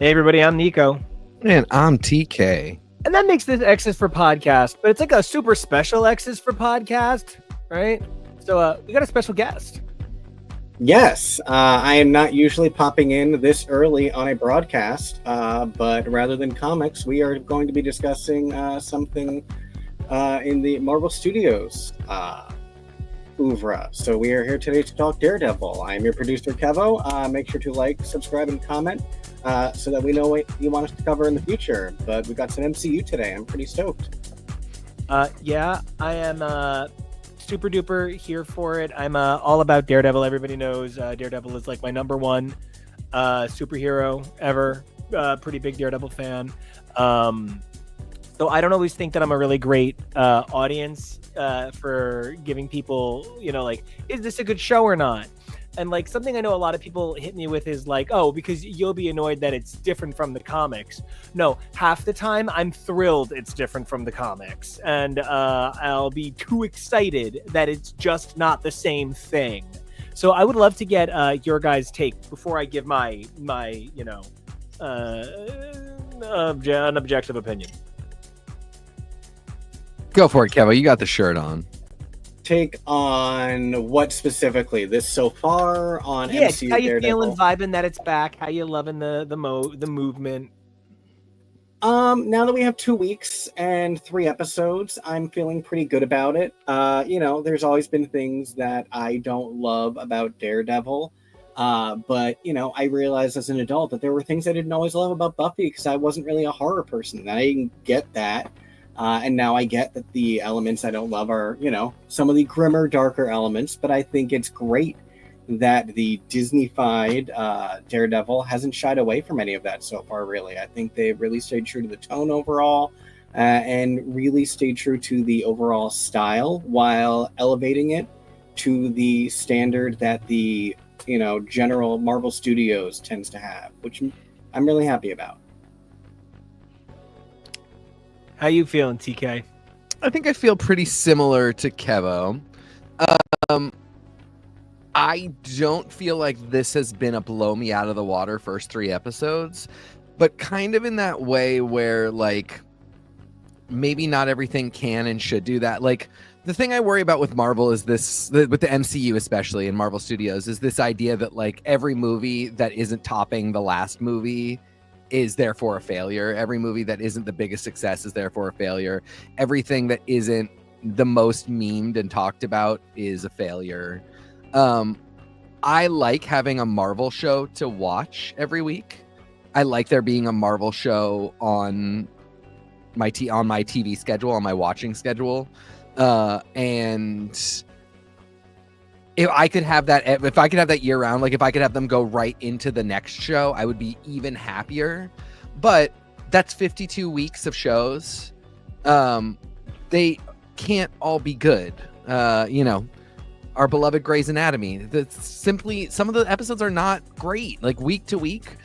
Hey everybody, I'm Nico. And I'm TK. And that makes this X's for podcast, but it's like a super special X's for podcast, right? So we got a special guest. Yes, I am not usually popping in this early on a broadcast, but rather than comics, we are going to be discussing something in the Marvel Studios oeuvre. So we are here today to talk Daredevil. I am your producer, Kevo. Make sure to like, subscribe, and comment so that we know what you want us to cover in the future. But we got some MCU today. I'm pretty stoked. Yeah, I am super duper here for it. I'm all about Daredevil. Everybody knows Daredevil is like my number one superhero ever. Pretty big Daredevil fan. So I don't always think that I'm a really great audience for giving people, like, is this a good show or not? And like something I know a lot of people hit me with is like, oh, because you'll be annoyed that it's different from the comics. No, half the time I'm thrilled it's different from the comics. And I'll be too excited that it's just not the same thing. So I would love to get your guys' take before I give my an objective opinion. Go for it, Kevo. You got the shirt on. Take on what specifically? This so far on MCU how you Daredevil? feeling, vibing that it's back? How you loving the movement? Now that we have 2 weeks and 3 episodes, I'm feeling pretty good about it. There's always been things that I don't love about Daredevil. But I realized as an adult that there were things I didn't always love about Buffy because I wasn't really a horror person. And I didn't get that. And now I get that the elements I don't love are, some of the grimmer, darker elements. But I think it's great that the Disney-fied Daredevil hasn't shied away from any of that so far, really. I think they've really stayed true to the tone overall and really stayed true to the overall style while elevating it to the standard that the, general Marvel Studios tends to have, which I'm really happy about. How you feeling, TK? I think I feel pretty similar to Kevo. I don't feel like this has been a blow me out of the water first 3 episodes, but kind of in that way where like maybe not everything can and should do that. Like the thing I worry about with Marvel is this, with the MCU especially in Marvel Studios, is this idea that like every movie that isn't topping the last movie is therefore a failure. Every movie that isn't the biggest success is therefore a failure. Everything that isn't the most memed and talked about is a failure. I like having a Marvel show to watch every week. I like there being a Marvel show on my TV schedule, on my watching schedule. And if I could have that year round, like if I could have them go right into the next show, I would be even happier. But that's 52 weeks of shows. They can't all be good. Our beloved Grey's Anatomy. That's simply, some of the episodes are not great. Like week to week,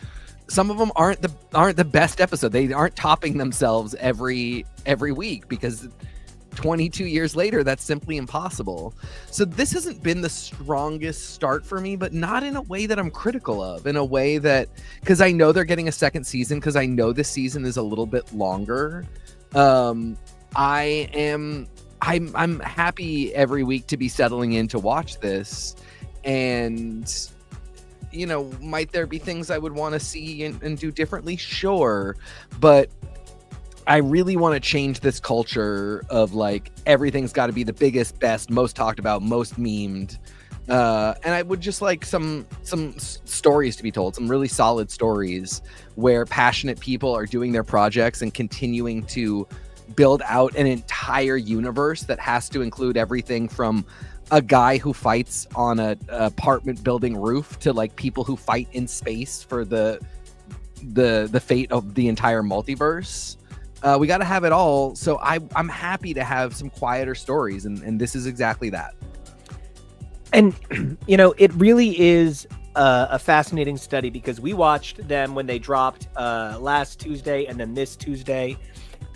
some of them aren't the best episode. They aren't topping themselves every week because 22 years later, that's simply impossible. So this hasn't been the strongest start for me, but not in a way that I'm critical of, in a way that, because I know they're getting a second season, because I know this season is a little bit longer. I'm happy every week to be settling in to watch this. And, might there be things I would want to see and do differently? Sure. But I really want to change this culture of like everything's got to be the biggest, best, most talked about, most memed. And I would just like some stories to be told, some really solid stories where passionate people are doing their projects and continuing to build out an entire universe that has to include everything from a guy who fights on an apartment building roof to like people who fight in space for the fate of the entire multiverse. We got to have it all. So I'm happy to have some quieter stories. And this is exactly that. And, it really is a fascinating study because we watched them when they dropped last Tuesday and then this Tuesday.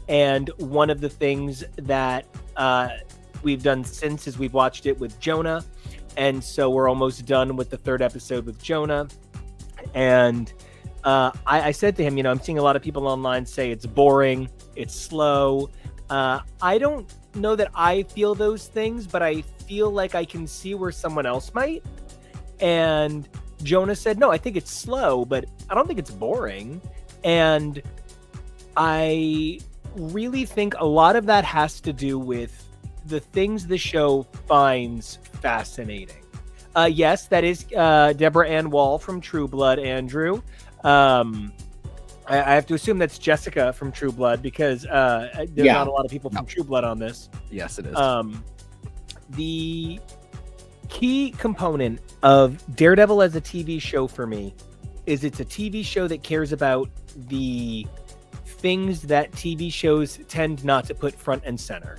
And one of the things that we've done since is we've watched it with Jonah. And so we're almost done with the 3rd episode with Jonah. And I said to him, I'm seeing a lot of people online say it's boring, it's slow. I don't know that I feel those things, but I feel like I can see where someone else might. And Jonah said, no, I think it's slow, but I don't think it's boring. And I really think a lot of that has to do with the things the show finds fascinating. Yes, that is Deborah Ann Wall from True Blood, Andrew. I have to assume that's Jessica from True Blood because there's not a lot of people from True Blood on this. Yes, it is. The key component of Daredevil as a TV show for me is it's a TV show that cares about the things that TV shows tend not to put front and center.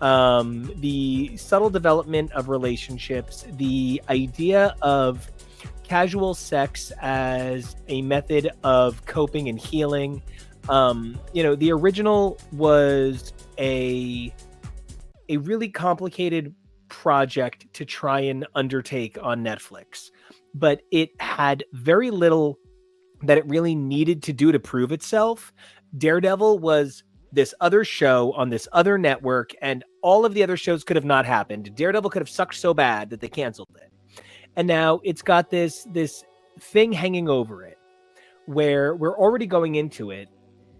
The subtle development of relationships, the idea of casual sex as a method of coping and healing. The original was a really complicated project to try and undertake on Netflix, but it had very little that it really needed to do to prove itself. Daredevil was this other show on this other network, and all of the other shows could have not happened. Daredevil could have sucked so bad that they canceled it. And now it's got this thing hanging over it where we're already going into it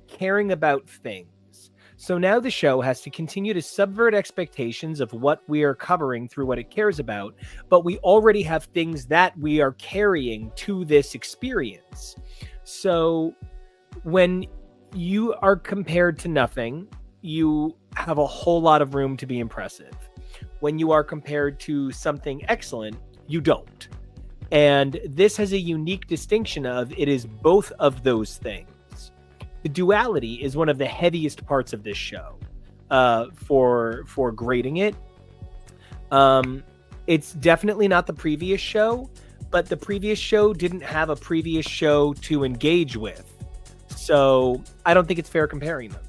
caring about things. So now the show has to continue to subvert expectations of what we are covering through what it cares about, but we already have things that we are carrying to this experience. So when you are compared to nothing, you have a whole lot of room to be impressive. When you are compared to something excellent, you don't. And this has a unique distinction of it is both of those things. The duality is one of the heaviest parts of this show for grading it. It's definitely not the previous show, but the previous show didn't have a previous show to engage with. So I don't think it's fair comparing them.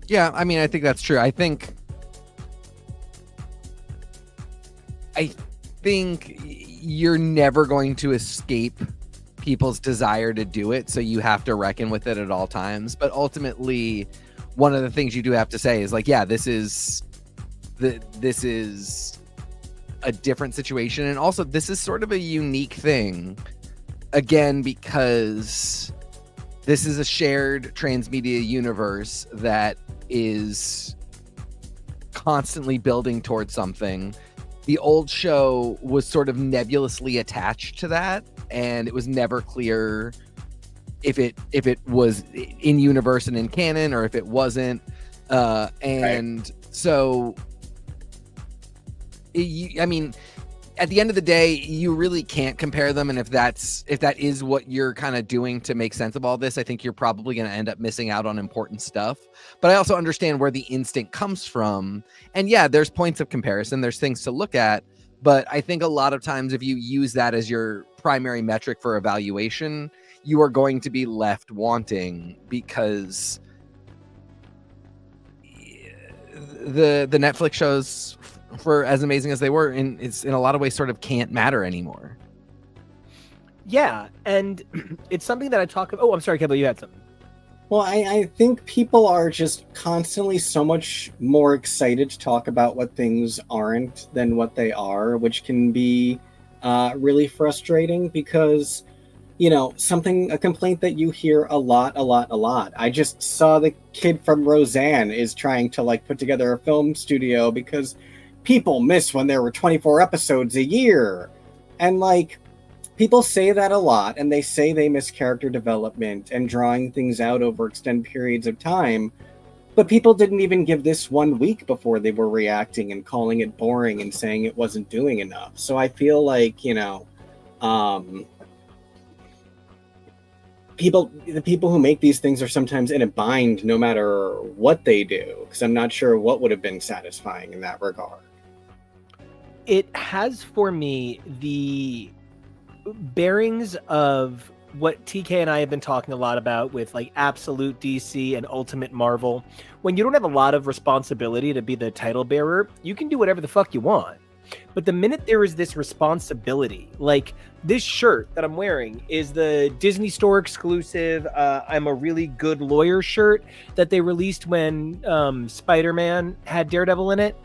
Yeah, I mean, I think that's true. I think you're never going to escape people's desire to do it, so you have to reckon with it at all times. But ultimately, one of the things you do have to say is like, yeah, this is a different situation, and also this is sort of a unique thing, again, because this is a shared transmedia universe that is constantly building towards something. The old show was sort of nebulously attached to that, and it was never clear if it was in universe and in canon or if it wasn't. Right. So, I mean, at the end of the day, you really can't compare them. And if that is what you're kind of doing to make sense of all this, I think you're probably going to end up missing out on important stuff. But I also understand where the instinct comes from. And yeah, there's points of comparison. There's things to look at. But I think a lot of times if you use that as your primary metric for evaluation, you are going to be left wanting, because the Netflix shows, for as amazing as they were, it's in a lot of ways sort of can't matter anymore. Yeah, and it's something that I talk about. Oh, I'm sorry, Kevo, you had something. Well, I think people are just constantly so much more excited to talk about what things aren't than what they are, which can be really frustrating because, a complaint that you hear a lot. I just saw the kid from Roseanne is trying to put together a film studio because people miss when there were 24 episodes a year. And people say that a lot, and they say they miss character development and drawing things out over extended periods of time. But people didn't even give this 1 week before they were reacting and calling it boring and saying it wasn't doing enough. So I feel like, the people who make these things are sometimes in a bind no matter what they do, because I'm not sure what would have been satisfying in that regard. It has for me the bearings of what TK and I have been talking a lot about with Absolute DC and Ultimate Marvel. When you don't have a lot of responsibility to be the title bearer, you can do whatever the fuck you want. But the minute there is this responsibility, like this shirt that I'm wearing is the Disney Store exclusive I'm a really good lawyer shirt that they released when Spider-Man had Daredevil in it.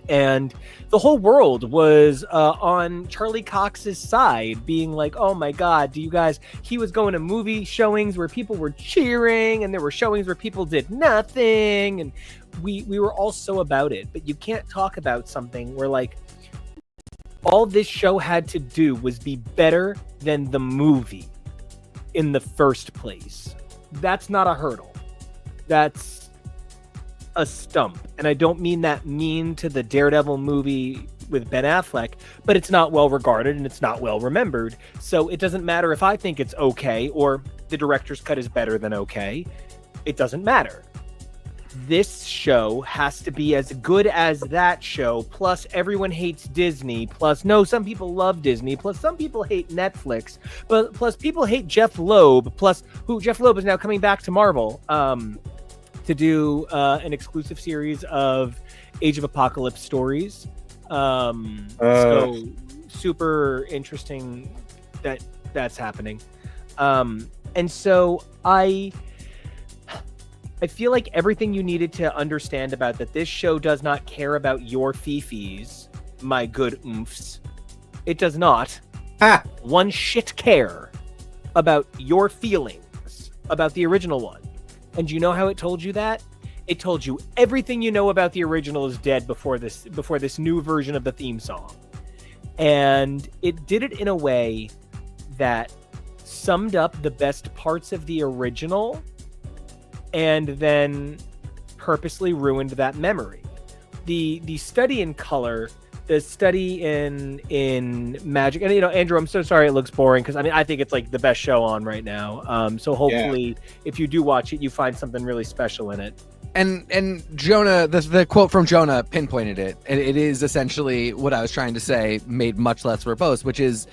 And the whole world was on Charlie Cox's side, being like, oh my God, do you guys, he was going to movie showings where people were cheering, and there were showings where people did nothing. And we were all so about it. But you can't talk about something where, like, all this show had to do was be better than the movie in the first place. That's not a hurdle. That's a stump. And I don't mean that mean to the Daredevil movie with Ben Affleck, but it's not well regarded and it's not well remembered. So it doesn't matter if I think it's okay or the director's cut is better than okay. It doesn't matter. This show has to be as good as that show, plus everyone hates Disney, plus no, some people love Disney, plus some people hate Netflix, but plus people hate Jeff Loeb, plus who Jeff Loeb is now coming back to Marvel to do an exclusive series of Age of Apocalypse stories. So super interesting that that's happening. And so I feel like everything you needed to understand about that this show does not care about your fifis, my good oomphs. It does not. One shit care about your feelings about the original one. And do you know how it told you that? It told you everything you know about the original is dead before this new version of the theme song. And it did it in a way that summed up the best parts of the original and then purposely ruined that memory. The study in color, the study in magic, and Andrew, I'm so sorry it looks boring because I think it's like the best show on right now. So hopefully, if you do watch it, you find something really special in it. And Jonah, the quote from Jonah pinpointed it. And it is essentially what I was trying to say, made much less verbose, which is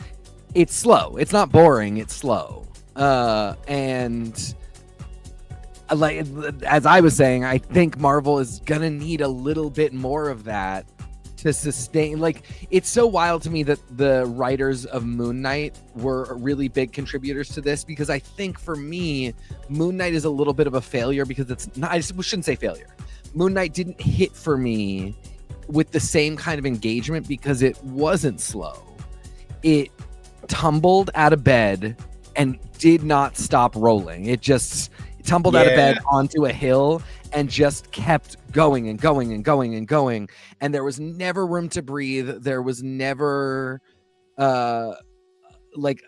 it's slow. It's not boring. It's slow. And like as I was saying, I think Marvel is gonna need a little bit more of that to sustain. Like, it's so wild to me that the writers of Moon Knight were really big contributors to this, because I think for me, Moon Knight is a little bit of a failure because it's not, I shouldn't say failure. Moon Knight didn't hit for me with the same kind of engagement because it wasn't slow. It tumbled out of bed and did not stop rolling. It just tumbled out of bed onto a hill and just kept going and going and going and going. And there was never room to breathe. There was never like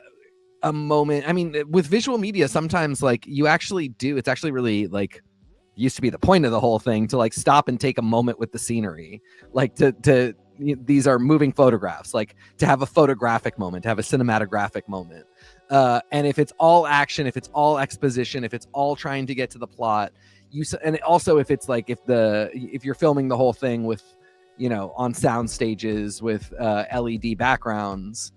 a moment. I mean, with visual media, sometimes like you actually do, it's actually really like used to be the point of the whole thing to like stop and take a moment with the scenery, like to these are moving photographs, like to have a photographic moment, to have a cinematographic moment. And if it's all action, if it's all exposition, if it's all trying to get to the plot, and also if it's like if you're filming the whole thing with, on sound stages with LED backgrounds,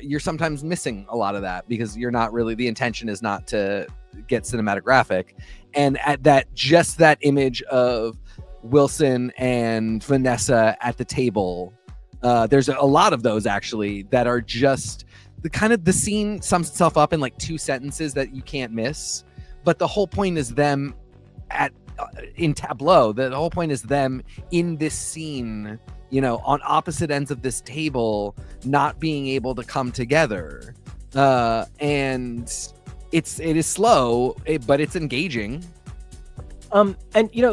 you're sometimes missing a lot of that because you're not really, the intention is not to get cinematographic. And at that image of Wilson and Vanessa at the table, there's a lot of those actually that are just the scene sums itself up in like 2 sentences that you can't miss, but the whole point is them in tableau. The whole point is them in this scene, on opposite ends of this table, not being able to come together. And it is slow, but it's engaging. And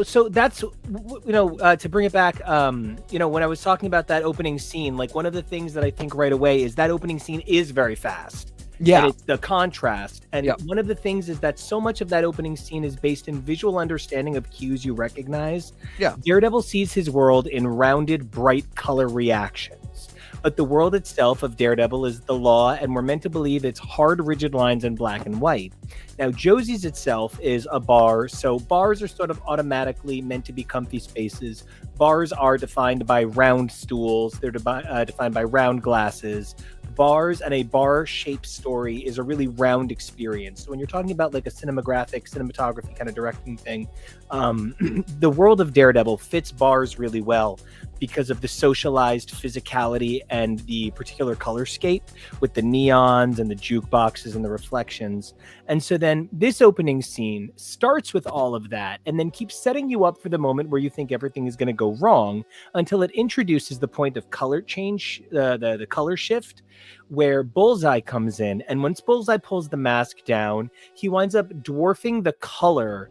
so that's to bring it back, when I was talking about that opening scene, like one of the things that I think right away is that opening scene is very fast. Yeah, and it's the contrast. And one of the things is that so much of that opening scene is based in visual understanding of cues you recognize. Yeah, Daredevil sees his world in rounded, bright color reactions. But the world itself of Daredevil is the law, and we're meant to believe it's hard, rigid lines in black and white. Now, Josie's itself is a bar, so bars are sort of automatically meant to be comfy spaces. Bars are defined by round stools. They're defined by round glasses. Bars and a bar-shaped story is a really round experience. So when you're talking about like a cinematography kind of directing thing, the world of Daredevil fits bars really well. because of the socialized physicality and the particular color scape with the neons and the jukeboxes and the reflections. And so then this opening scene starts with all of that and then keeps setting you up for the moment where you think everything is going to go wrong until it introduces the point of color change, the color shift, where Bullseye comes in. And once Bullseye pulls the mask down, he winds up dwarfing the color,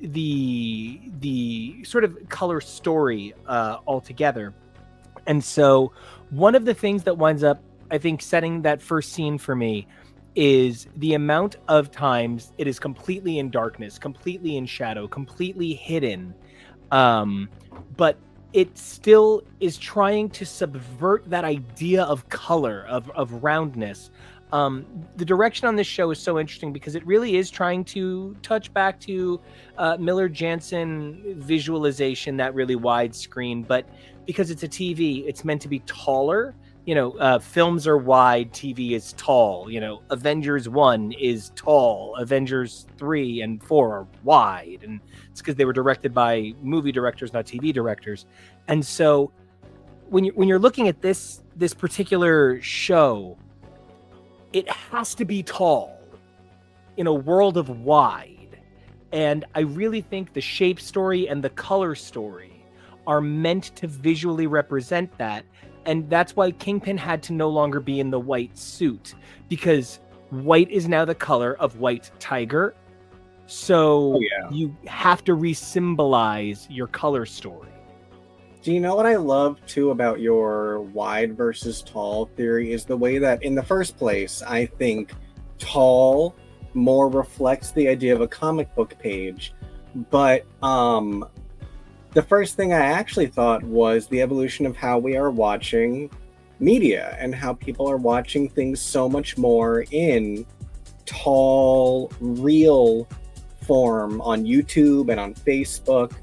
the sort of color story altogether. And so one of the things that winds up, I think, setting that first scene for me is the amount of times it is completely in darkness, completely in shadow, completely hidden. But it still is trying to subvert that idea of color, of roundness. The direction on this show is so interesting because it really is trying to touch back to Miller Jansen visualization, that really wide screen. But because it's a TV, it's meant to be taller. Films are wide, TV is tall. Avengers 1 is tall, Avengers 3 and 4 are wide. And it's because they were directed by movie directors, not TV directors. And so when you're looking at this particular show, it has to be tall in a world of wide. And I really think the shape story and the color story are meant to visually represent that. And that's why Kingpin had to no longer be in the white suit, because white is now the color of White Tiger. So you have to re-symbolize your color story. Do you know what I love too about your wide versus tall theory is the way that in the first place, I think tall more reflects the idea of a comic book page. But the first thing I actually thought was the evolution of how we are watching media and how people are watching things so much more in tall, real form on YouTube and on Facebook.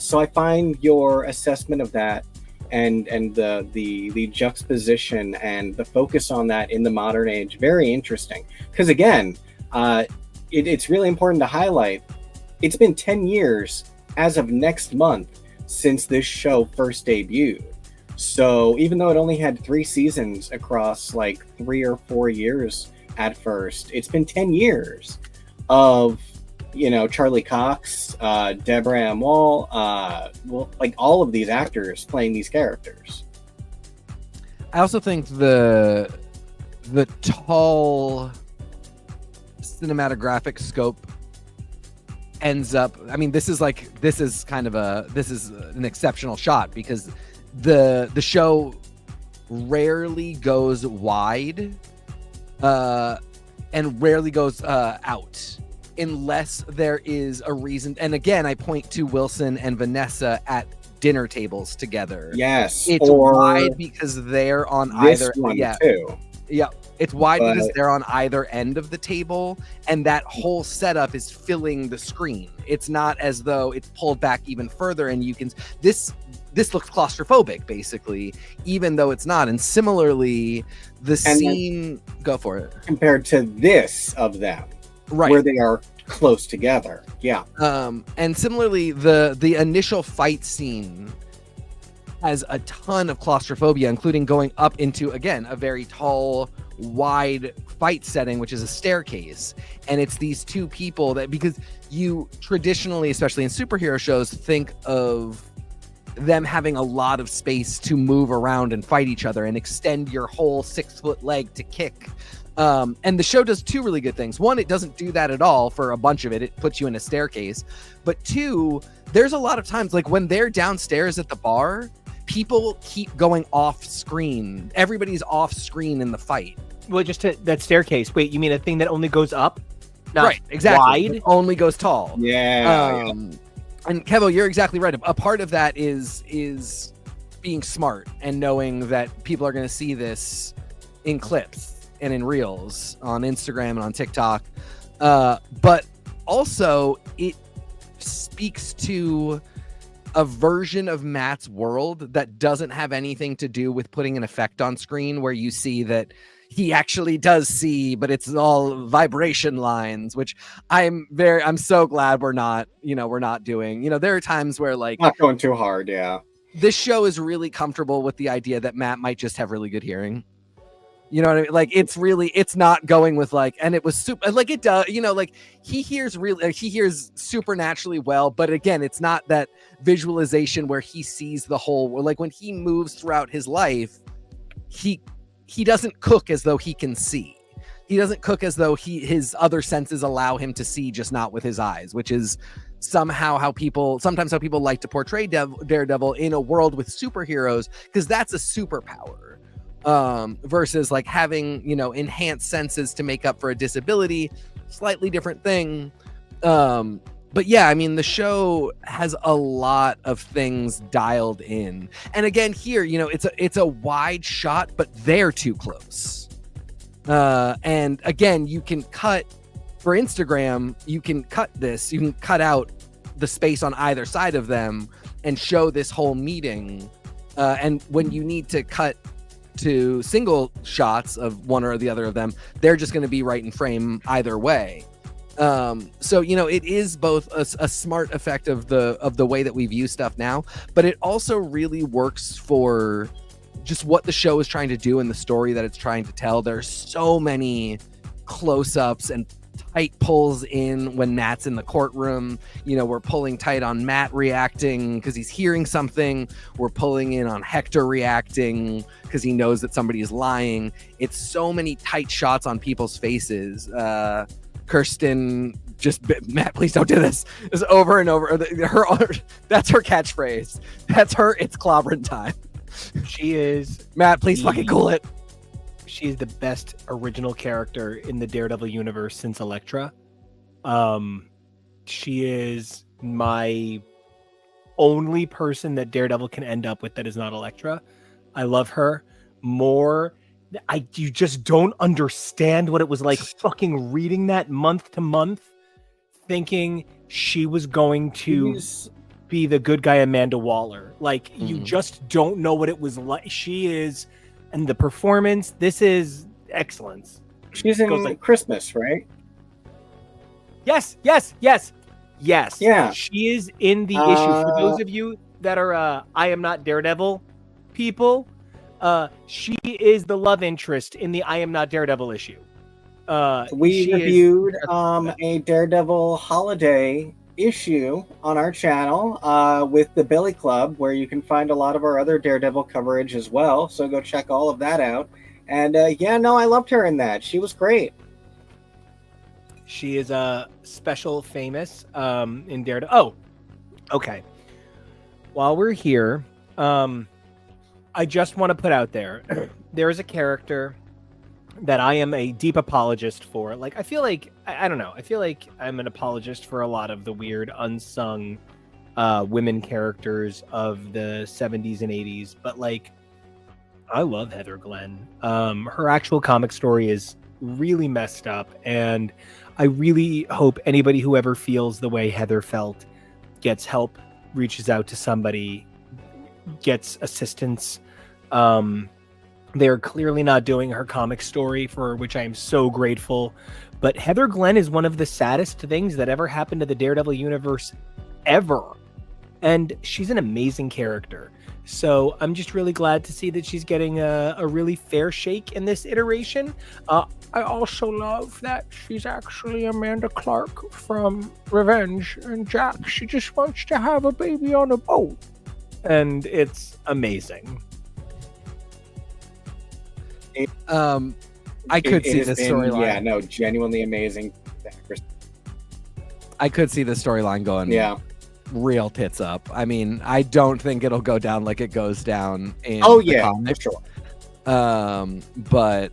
So I find your assessment of that and the juxtaposition and the focus on that in the modern age very interesting. Because again, it's really important to highlight, it's been 10 years as of next month since this show first debuted. So even though it only had 3 seasons across like 3 or 4 years at first, it's been 10 years of Charlie Cox, Deborah Ann Wall, like all of these actors playing these characters. I also think the tall cinematographic scope ends up, I mean, this is an exceptional shot because the show rarely goes wide and rarely goes out unless there is a reason. And again, I point to Wilson and Vanessa at dinner tables together. Yes, it's wide because they're on this either one too. Yeah, it's wide because they're on either end of the table, and that whole setup is filling the screen. It's not as though it's pulled back even further, and you can this looks claustrophobic basically, even though it's not. And similarly, the scene, go for it, compared to this of them, right, where they are close together. Yeah. And similarly, the initial fight scene has a ton of claustrophobia, including going up into, again, a very tall, wide fight setting, which is a staircase. And it's these two people that, because you traditionally, especially in superhero shows, think of them having a lot of space to move around and fight each other and extend your whole 6-foot leg to kick. And the show does 2 really good things. 1, it doesn't do that at all for a bunch of it. It puts you in a staircase. But 2, there's a lot of times, like when they're downstairs at the bar, people keep going off screen. Everybody's off screen in the fight. Well, just to that staircase. Wait, you mean a thing that only goes up? Not right, exactly. Wide? It only goes tall. Yeah. And Kevo, you're exactly right. A part of that is being smart and knowing that people are going to see this in clips and in reels on Instagram and on TikTok. But also it speaks to a version of Matt's world that doesn't have anything to do with putting an effect on screen where you see that he actually does see, but it's all vibration lines, which I'm so glad we're not doing. There are times where, like, not going too hard. Yeah. this show is really comfortable with the idea that Matt might just have really good hearing. You know what I mean? Like, it's not going with like, and it was super, like it does, you know, like he hears supernaturally well, but again, it's not that visualization where he sees the whole, like when he moves throughout his life, he doesn't cook as though he can see. He doesn't cook as though his other senses allow him to see, just not with his eyes, which is somehow sometimes how people like to portray Daredevil in a world with superheroes, because that's a superpower. Versus like having, you know, enhanced senses to make up for a disability, slightly different thing. But yeah, I mean, the show has a lot of things dialed in. And again, here, you know, it's a wide shot, but they're too close. And again, you can cut for Instagram, you can cut out the space on either side of them and show this whole meeting. And when you need to cut to single shots of one or the other of them, they're just going to be right in frame either way. So, you know, it is both a smart effect of the way that we view stuff now, but it also really works for just what the show is trying to do and the story that it's trying to tell. There's so many close-ups and tight pulls in when Matt's in the courtroom. You know, we're pulling tight on Matt reacting because he's hearing something. We're pulling in on Hector reacting because he knows that somebody is lying. It's so many tight shots on people's faces. Kirsten, Matt, please don't do this. Is over and over. That's her catchphrase. That's her. It's clobbering time. She is. Matt, please fucking cool it. She is the best original character in the Daredevil universe since Elektra. She is my only person that Daredevil can end up with that is not Elektra. I love her more. You just don't understand what it was like fucking reading that month to month, thinking she was going to be the good guy Amanda Waller. Like, you just don't know what it was like. She is... And the performance, this is excellence. She's in Christmas, right? Yes. Yeah. She is in the issue. For those of you that are I Am Not Daredevil people, she is the love interest in the I Am Not Daredevil issue. We reviewed a Daredevil holiday issue on our channel with the Billy Club, where you can find a lot of our other Daredevil coverage as well, so go check all of that out. And I loved her in that. She was great. She is a special famous in Daredevil. Oh, okay. While we're here, I just want to put out there, there is a character that I am a deep apologist for. Like, I feel like, I don't know, I feel like I'm an apologist for a lot of the weird unsung women characters of the 70s and 80s, but like, I love Heather Glenn. Her actual comic story is really messed up, and I really hope anybody who ever feels the way Heather felt gets help, reaches out to somebody, gets assistance. They're clearly not doing her comic story, for which I am so grateful. But Heather Glenn is one of the saddest things that ever happened to the Daredevil universe ever. And she's an amazing character. So I'm just really glad to see that she's getting a really fair shake in this iteration. I also love that she's actually Amanda Clark from Revenge and Jack. She just wants to have a baby on a boat. And it's amazing. I could see this storyline. Yeah, no, genuinely amazing. I could see the storyline going real tits up. I mean, I don't think it'll go down like it goes down in the comic. For sure. But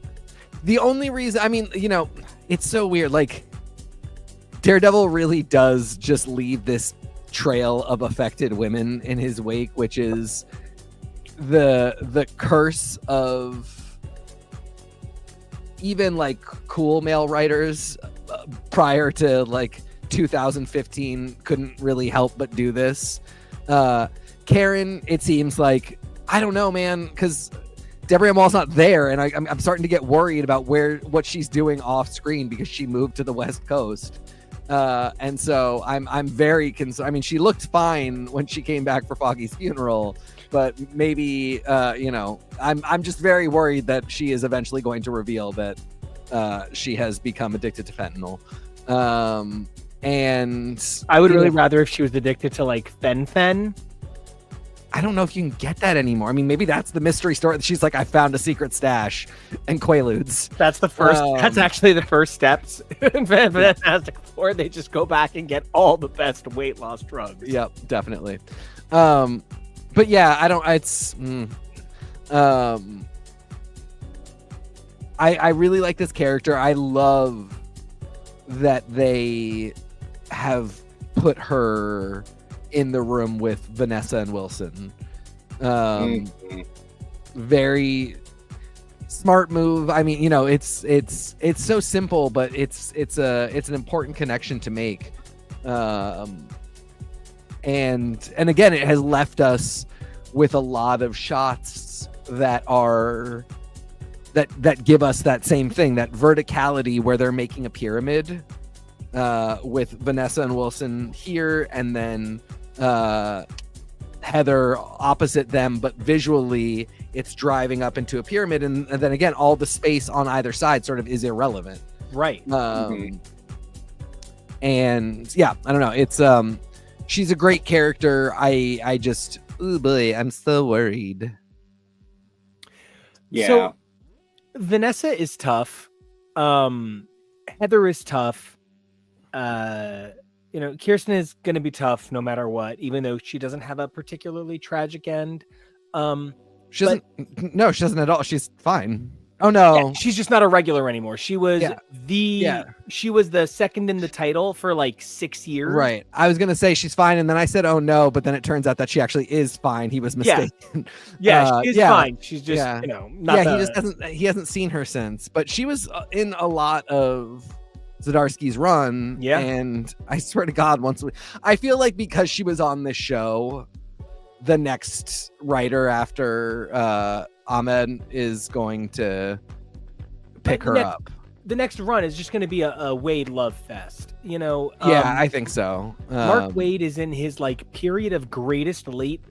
the only reason, I mean, you know, it's so weird. Like, Daredevil really does just leave this trail of affected women in his wake, which is the curse of even like cool male writers prior to like 2015 couldn't really help but do this. Karen, it seems like, I don't know, man, because Deborah Wall's not there, and I'm starting to get worried about what she's doing off screen because she moved to the West Coast. And so I'm very concerned. I mean, she looked fine when she came back for Foggy's funeral, but maybe I'm just very worried that she is eventually going to reveal that she has become addicted to fentanyl. And I would really rather if she was addicted to like fen. I don't know if you can get that anymore. I mean, maybe that's the mystery story. She's like, I found a secret stash and Quaaludes. That's the first. That's actually the first steps in Fantastic Four. They just go back and get all the best weight loss drugs. Yep, definitely. But yeah, I don't. It's. I really like this character. I love that they have put her in the room with Vanessa and Wilson. Very smart move. I mean, it's so simple, but it's an important connection to make. And again, it has left us with a lot of shots that give us that same thing, that verticality where they're making a pyramid with Vanessa and Wilson here, and then Heather opposite them, but visually it's driving up into a pyramid, and then again all the space on either side sort of is irrelevant, right? And yeah, I don't know, it's she's a great character. I just, oh boy, I'm so worried. Yeah. So Vanessa is tough. Heather is tough. Kirsten is going to be tough no matter what, even though she doesn't have a particularly tragic end. She doesn't at all. She's fine. Oh no, yeah, she's just not a regular anymore. She was she was the second in the title for like 6 years. Right. I was gonna say she's fine, and then I said, oh no, but then it turns out that she actually is fine. He was mistaken. Yeah, she's fine. She's just he hasn't seen her since, but she was in a lot of Zdarsky's run. Yeah, and I swear to God, I feel like because she was on this show, the next writer after Ahmed is going to pick her up. The next run is just going to be a Wade love fest, I think so. Mark Wade is in his like period of greatest late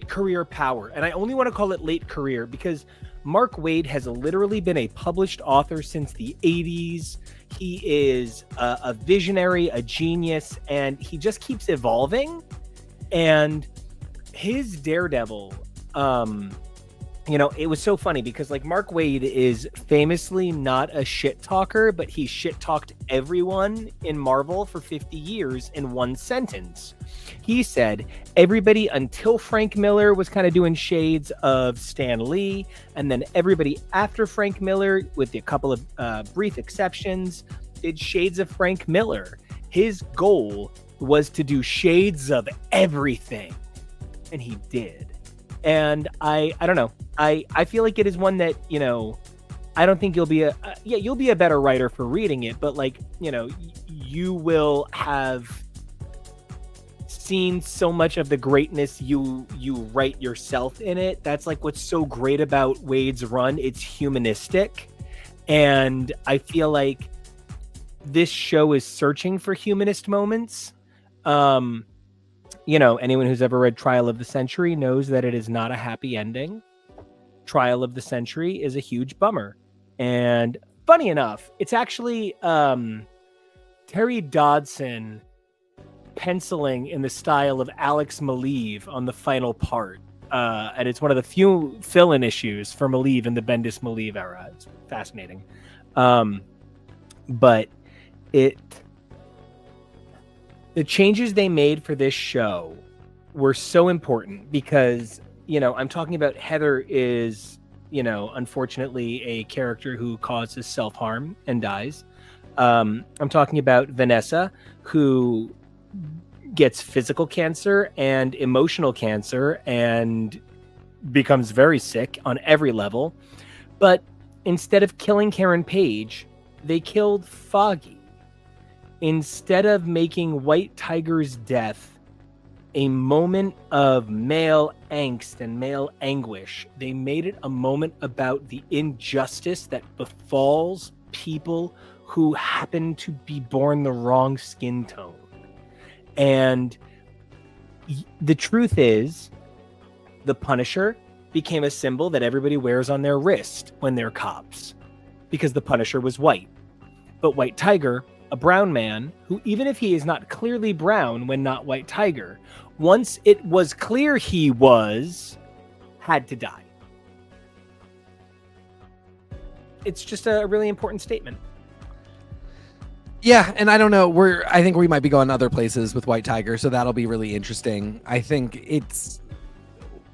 career power, and I only want to call it late career because Mark Wade has literally been a published author since the 80s. He is a visionary, a genius, and he just keeps evolving. And his Daredevil, it was so funny because like Mark Wade is famously not a shit talker, but he shit talked everyone in Marvel for 50 years in one sentence. He said everybody until Frank Miller was kind of doing shades of Stan Lee, and then everybody after Frank Miller, with a couple of brief exceptions, did shades of Frank Miller. His goal was to do shades of everything, and he did. And I don't know. I feel like it is one that, I don't think you'll be a better writer for reading it, but like, you will have seen so much of the greatness you write yourself in it. That's like what's so great about Wade's run. It's humanistic. And I feel like this show is searching for humanist moments. Anyone who's ever read Trial of the Century knows that it is not a happy ending. Trial of the Century is a huge bummer. And funny enough, it's actually Terry Dodson penciling in the style of Alex Maleev on the final part. And it's one of the few fill-in issues for Maleev in the Bendis Maleev era. It's fascinating. But the changes they made for this show were so important because, I'm talking about Heather is, unfortunately a character who causes self-harm and dies. I'm talking about Vanessa, who gets physical cancer and emotional cancer and becomes very sick on every level. But instead of killing Karen Page, they killed Foggy. Instead of making White Tiger's death a moment of male angst and male anguish, they made it a moment about the injustice that befalls people who happen to be born the wrong skin tone. And the truth is, The Punisher became a symbol that everybody wears on their wrist when they're cops, because the Punisher was white. But White Tiger, a brown man, who even if he is not clearly brown when not White Tiger, once it was clear he was, had to die. It's just a really important statement. Yeah, and I don't know. I think we might be going other places with White Tiger, so that'll be really interesting. I think it's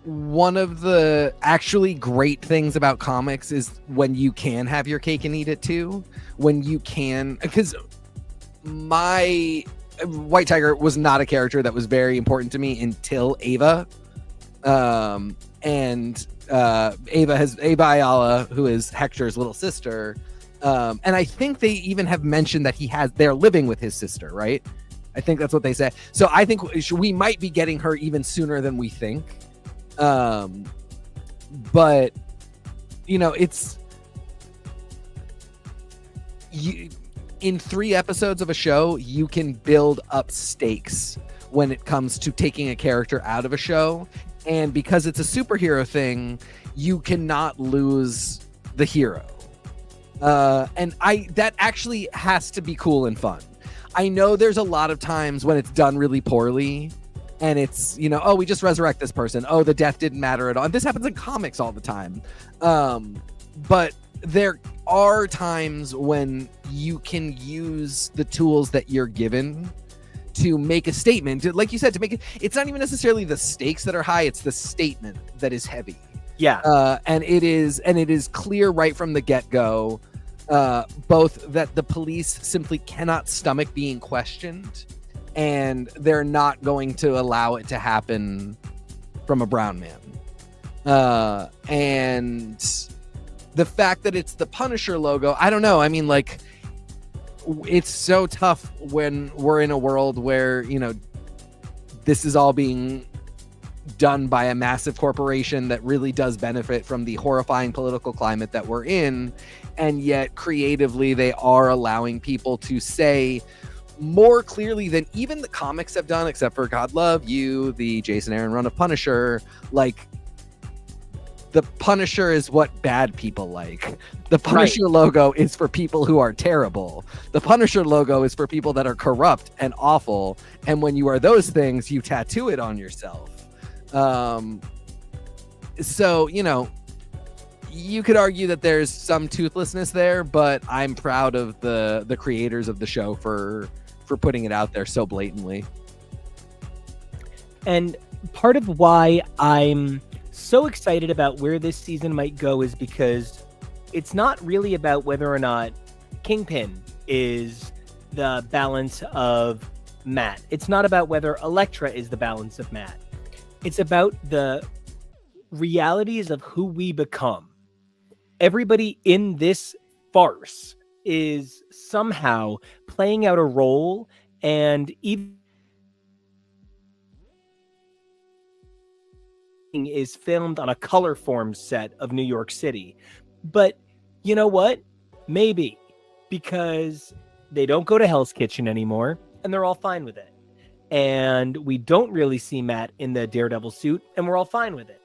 one of the actually great things about comics is when you can have your cake and eat it too. When you can, because my White Tiger was not a character that was very important to me until Ava. And Ava Ayala, who is Hector's little sister. And I think they even have mentioned that they're living with his sister, right? I think that's what they say. So I think we might be getting her even sooner than we think. But it's in 3 episodes of a show, you can build up stakes when it comes to taking a character out of a show. And because it's a superhero thing, you cannot lose the hero. And that actually has to be cool and fun. I know there's a lot of times when it's done really poorly and it's, oh, we just resurrect this person. Oh, the death didn't matter at all. And this happens in comics all the time. But there are times when you can use the tools that you're given to make a statement. Like you said, to make it, it's not even necessarily the stakes that are high. It's the statement that is heavy. Yeah. And it is clear right from the get-go, both that the police simply cannot stomach being questioned, and they're not going to allow it to happen from a brown man. And the fact that it's the Punisher logo, I don't know. I mean, like, it's so tough when we're in a world where, this is all being done by a massive corporation that really does benefit from the horrifying political climate that we're in. And yet creatively, they are allowing people to say more clearly than even the comics have done, except for God Love You, the Jason Aaron run of Punisher. Like, the Punisher is what bad people like. The Punisher logo is for people who are terrible. The Punisher logo is for people that are corrupt and awful. And when you are those things, you tattoo it on yourself. So, you could argue that there's some toothlessness there, but I'm proud of the creators of the show for putting it out there so blatantly. And part of why I'm so excited about where this season might go is because it's not really about whether or not Kingpin is the balance of Matt. It's not about whether Elektra is the balance of Matt. It's about the realities of who we become. Everybody in this farce is somehow playing out a role, and even is filmed on a color form set of New York City. But you know what? Maybe because they don't go to Hell's Kitchen anymore and they're all fine with it. And we don't really see Matt in the Daredevil suit and we're all fine with it.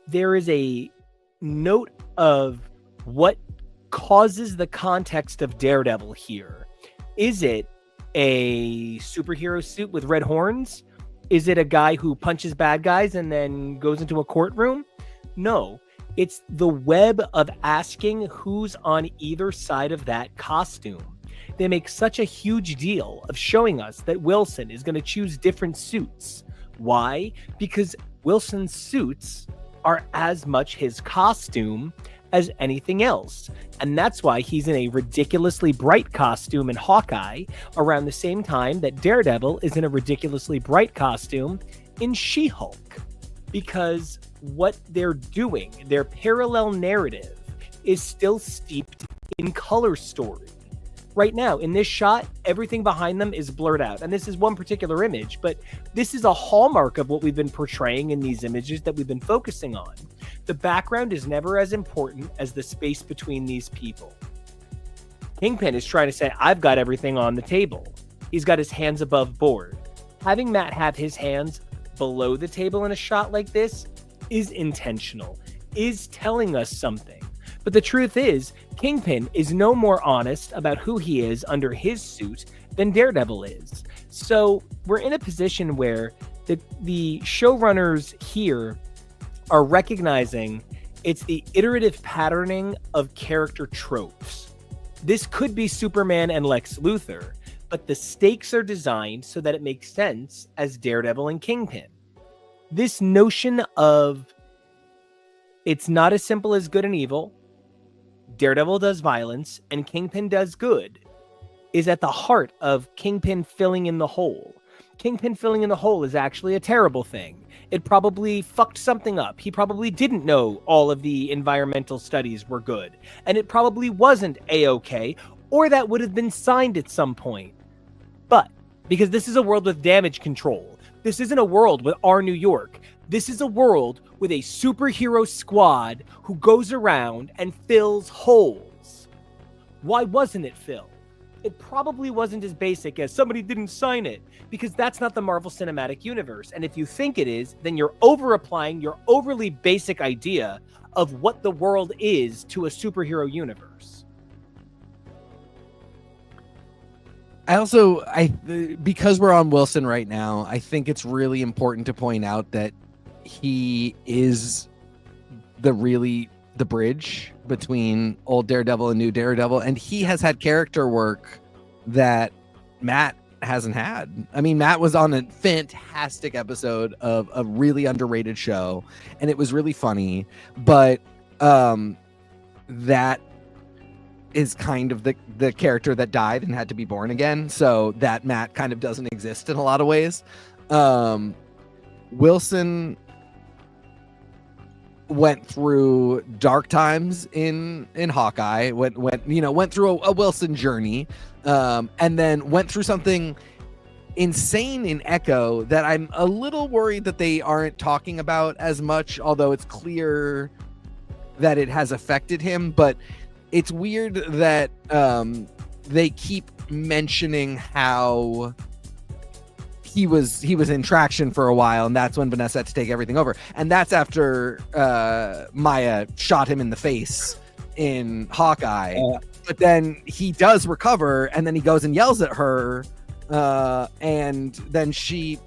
There is a note of what causes the context of Daredevil here. Is it a superhero suit with red horns? Is it a guy who punches bad guys and then goes into a courtroom? No, it's the web of asking who's on either side of that costume. They make such a huge deal of showing us that Wilson is going to choose different suits. Why? Because Wilson's suits are as much his costume as anything else. And that's why he's in a ridiculously bright costume in Hawkeye around the same time that Daredevil is in a ridiculously bright costume in She-Hulk. Because what they're doing, their parallel narrative, is still steeped in color story. Right now, in this shot, everything behind them is blurred out. And this is one particular image, but this is a hallmark of what we've been portraying in these images that we've been focusing on. The background is never as important as the space between these people. Kingpin is trying to say, I've got everything on the table. He's got his hands above board. Having Matt have his hands below the table in a shot like this is intentional, is telling us something. But the truth is, Kingpin is no more honest about who he is under his suit than Daredevil is. So we're in a position where the showrunners here are recognizing it's the iterative patterning of character tropes. This could be Superman and Lex Luthor, but the stakes are designed so that it makes sense as Daredevil and Kingpin. This notion of it's not as simple as good and evil, Daredevil does violence, and Kingpin does good, is at the heart of Kingpin filling in the hole. Kingpin filling in the hole is actually a terrible thing. It probably fucked something up. He probably didn't know all of the environmental studies were good, and it probably wasn't A-OK, or that would have been signed at some point. But because this is a world with damage control, this isn't a world with our New York. This is a world with a superhero squad who goes around and fills holes. Why wasn't it filled? It probably wasn't as basic as somebody didn't sign it, because that's not the Marvel Cinematic Universe. And if you think it is, then you're over-applying your overly basic idea of what the world is to a superhero universe. Because we're on Wilson right now, I think it's really important to point out that he is the bridge between old Daredevil and new Daredevil, and he has had character work that Matt hasn't had. I mean, Matt was on a fantastic episode of a really underrated show, and it was really funny, but that is kind of the character that died and had to be born again, so that Matt kind of doesn't exist in a lot of ways. Wilson went through dark times in Hawkeye, went through a Wilson journey, and then went through something insane in Echo that I'm a little worried that they aren't talking about as much, although it's clear that it has affected him. But it's weird that they keep mentioning how he was in traction for a while, and that's when Vanessa had to take everything over, and that's after Maya shot him in the face in Hawkeye. But then he does recover, and then he goes and yells at her, and then she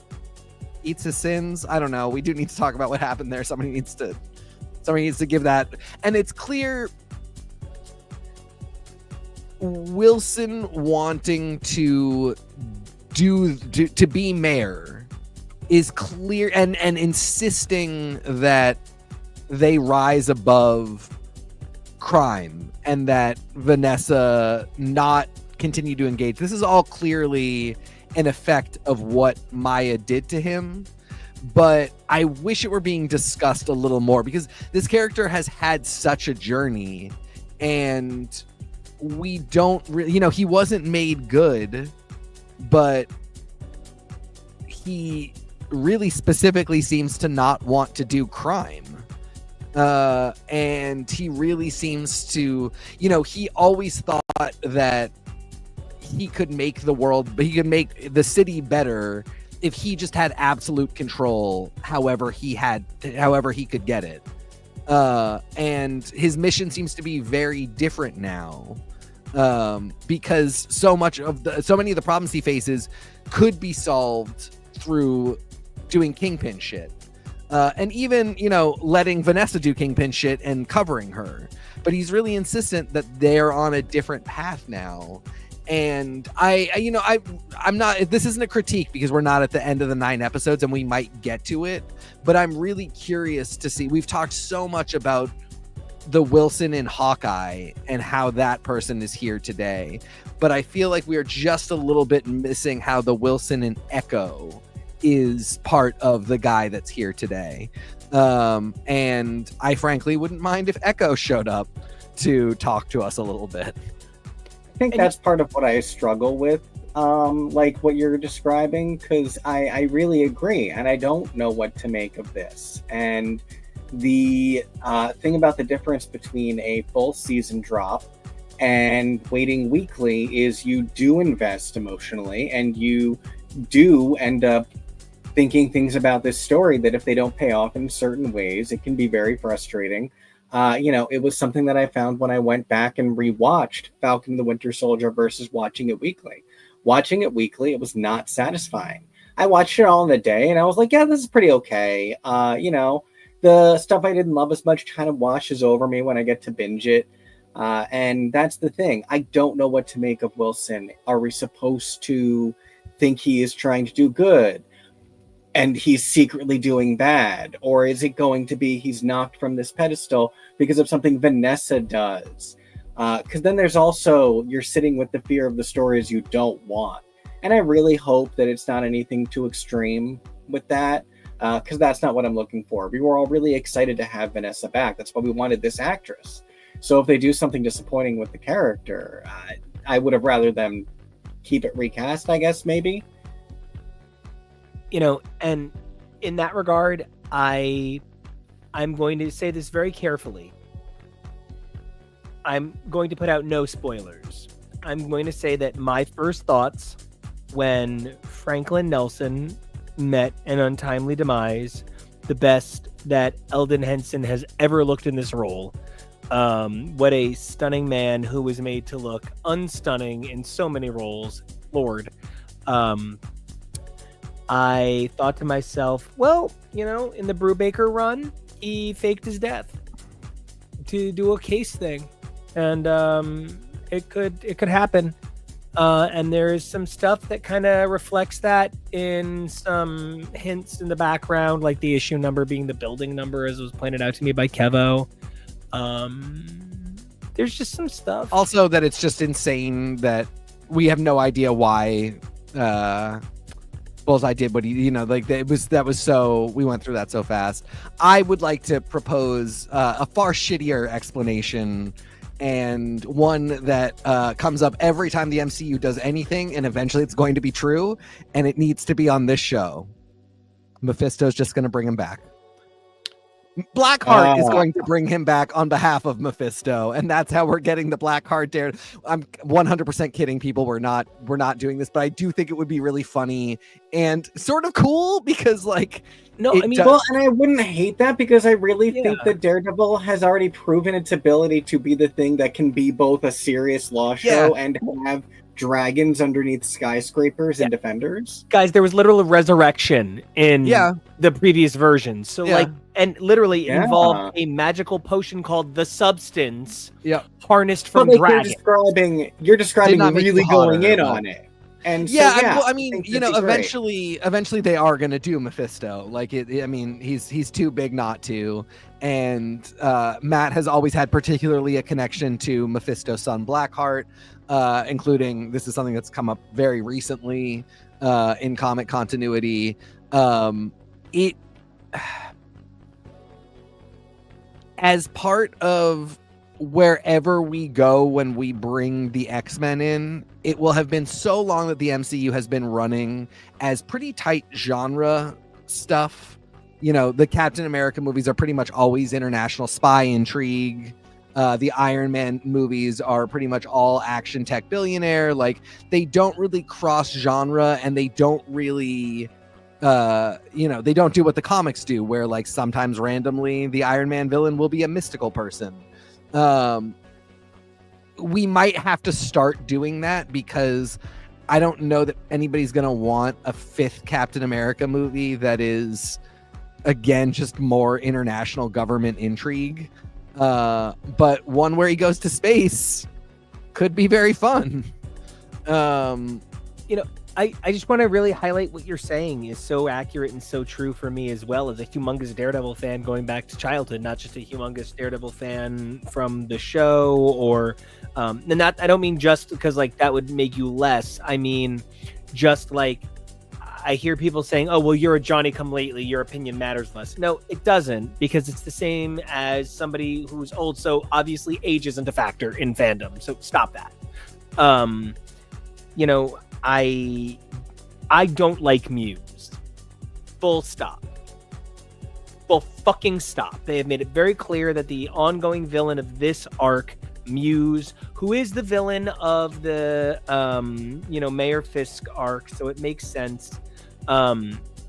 eats his sins. I don't know. We do need to talk about what happened there. Somebody needs to give that. And it's clear Wilson wanting to be mayor is clear, and insisting that they rise above crime and that Vanessa not continue to engage. This is all clearly an effect of what Maya did to him, but I wish it were being discussed a little more, because this character has had such a journey, and we don't really, he wasn't made good, but he really specifically seems to not want to do crime. And he really seems to, he always thought that he could make the world, but he could make the city better if he just had absolute control, however he could get it. And his mission seems to be very different now. Because so many of the problems he faces could be solved through doing Kingpin shit, and even letting Vanessa do Kingpin shit and covering her. But he's really insistent that they're on a different path now. And I'm not. This isn't a critique, because we're not at the end of the 9 episodes, and we might get to it. But I'm really curious to see. We've talked so much about the Wilson in Hawkeye and how that person is here today, but I feel like we are just a little bit missing how the Wilson in Echo is part of the guy that's here today. And I frankly wouldn't mind if Echo showed up to talk to us a little bit. I think that's part of what I struggle with, like what you're describing, because I really agree, and I don't know what to make of this. And the thing about the difference between a full season drop and waiting weekly is you do invest emotionally, and you do end up thinking things about this story that if they don't pay off in certain ways, it can be very frustrating. It was something that I found when I went back and rewatched Falcon and the Winter Soldier versus watching it weekly. Watching it weekly, it was not satisfying. I watched it all in a day and I was like, yeah, this is pretty okay. The stuff I didn't love as much kind of washes over me when I get to binge it. And that's the thing. I don't know what to make of Wilson. Are we supposed to think he is trying to do good and he's secretly doing bad? Or is it going to be he's knocked from this pedestal because of something Vanessa does? Because then there's also, you're sitting with the fear of the stories you don't want. And I really hope that it's not anything too extreme with that, because that's not what I'm looking for. We were all really excited to have Vanessa back. That's why we wanted this actress. So if they do something disappointing with the character, I would have rather them keep it recast, I guess, maybe. And in that regard, I'm going to say this very carefully. I'm going to put out no spoilers. I'm going to say that my first thoughts when Franklin Nelson met an untimely demise, the best that Eldon Henson has ever looked in this role. What a stunning man who was made to look unstunning in so many roles. Lord. I thought to myself, well, in the Brubaker run, he faked his death to do a case thing. And it could happen. And there's some stuff that kind of reflects that in some hints in the background, like the issue number being the building number, as was pointed out to me by Kevo. There's just some stuff. Also, that it's just insane that we have no idea why Bullseye did what he, that was so, we went through that so fast. I would like to propose a far shittier explanation, and one that comes up every time the MCU does anything, and eventually it's going to be true, and it needs to be on this show. Mephisto's just going to bring him back. Blackheart is going to bring him back on behalf of Mephisto, and that's how we're getting the Blackheart there. I'm 100% kidding, people. We're not doing this, but I do think it would be really funny and sort of cool because, and I wouldn't hate that because I really think that Daredevil has already proven its ability to be the thing that can be both a serious law show and have dragons underneath skyscrapers and defenders. Guys, there was literally a resurrection in the previous version. So and literally involved a magical potion called the Substance, harnessed from dragons. You're describing really going in on it. And eventually they are going to do Mephisto. He's too big not to. And Matt has always had particularly a connection to Mephisto's son Blackheart, including, this is something that's come up very recently in comic continuity. As part of wherever we go when we bring the X-Men in, it will have been so long that the MCU has been running as pretty tight genre stuff. The Captain America movies are pretty much always international spy intrigue. The Iron Man movies are pretty much all action tech billionaire. They don't really cross genre, and they don't really they don't do what the comics do, where sometimes randomly the Iron Man villain will be a mystical person. We might have to start doing that, because I don't know that anybody's gonna want a fifth Captain America movie that is, again, just more international government intrigue. But one where he goes to space could be very fun. I just want to really highlight what you're saying is so accurate and so true for me as well, as a humongous Daredevil fan going back to childhood, not just a humongous Daredevil fan from the show, or and that, I don't mean just because that would make you less. I mean, just I hear people saying, oh, well, you're a Johnny-come-lately, your opinion matters less. No, it doesn't, because it's the same as somebody who's old. So obviously age isn't a factor in fandom. So stop that. I don't like Muse. Full stop. Full fucking stop. They have made it very clear that the ongoing villain of this arc, Muse, who is the villain of the Mayor Fisk arc, so it makes sense.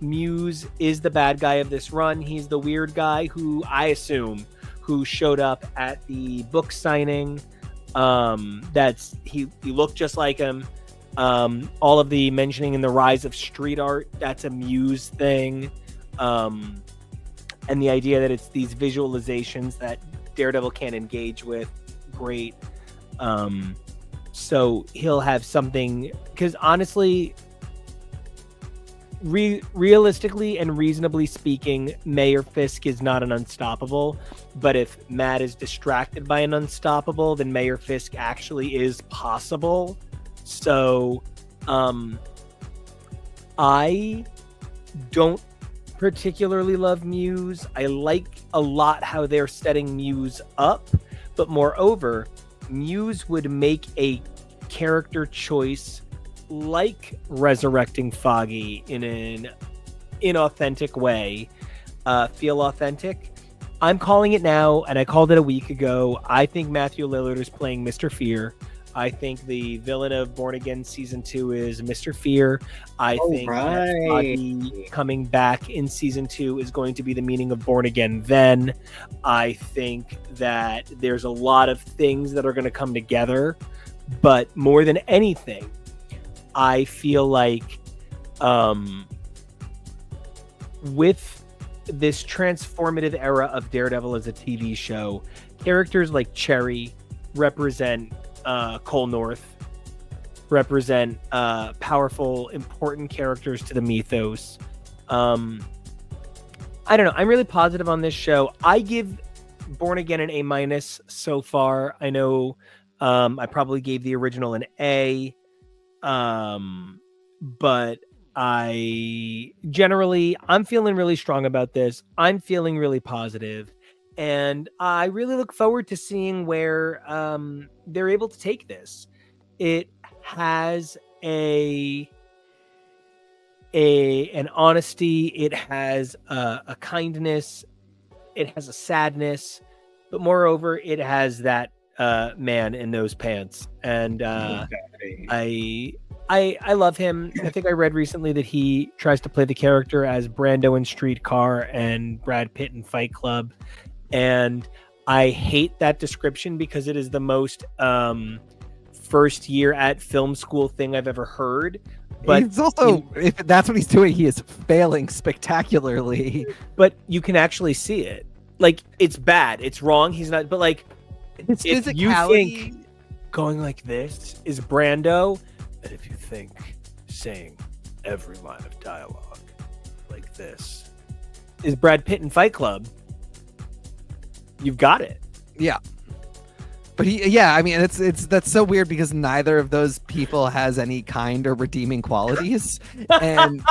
Muse is the bad guy of this run. He's the weird guy who I assume who showed up at the book signing. He looked just like him. All of the mentioning in the rise of street art, that's a Muse thing. And the idea that it's these visualizations that Daredevil can't engage with, great. So he'll have something, because honestly, realistically and reasonably speaking, Mayor Fisk is not an unstoppable, but if Matt is distracted by an unstoppable, then Mayor Fisk actually is possible. So I don't particularly love Muse. I like a lot how they're setting Muse up, but moreover, Muse would make a character choice like resurrecting Foggy in an inauthentic way, feel authentic. I'm calling it now, and I called it a week ago. I think Matthew Lillard is playing Mr. Fear. I think the villain of Born Again Season 2 is Mr. Fear. I think that Foggy coming back in Season 2 is going to be the meaning of Born Again Then. I think that there's a lot of things that are going to come together, but more than anything, I feel like with this transformative era of Daredevil as a TV show, characters like Cherry represent Cole North, represent powerful, important characters to the mythos. I don't know. I'm really positive on this show. I give Born Again an A- so far. I know I probably gave the original an A. But I'm feeling really strong about this. I'm feeling really positive, and I really look forward to seeing where they're able to take this. It has an honesty, it has a kindness, it has a sadness, but moreover, it has that man in those pants, and I love him. I think I read recently that he tries to play the character as Brando in Streetcar and Brad Pitt in Fight Club, and I hate that description because it is the most first year at film school thing I've ever heard. But he's also, if that's what he's doing, he is failing spectacularly. But you can actually see it. Like, it's bad, it's wrong. He's not. But like, his if physicality, you think going like this is Brando, and if you think saying every line of dialogue like this is Brad Pitt in Fight Club, you've got it. Yeah. But I mean, that's so weird because neither of those people has any kind or redeeming qualities, and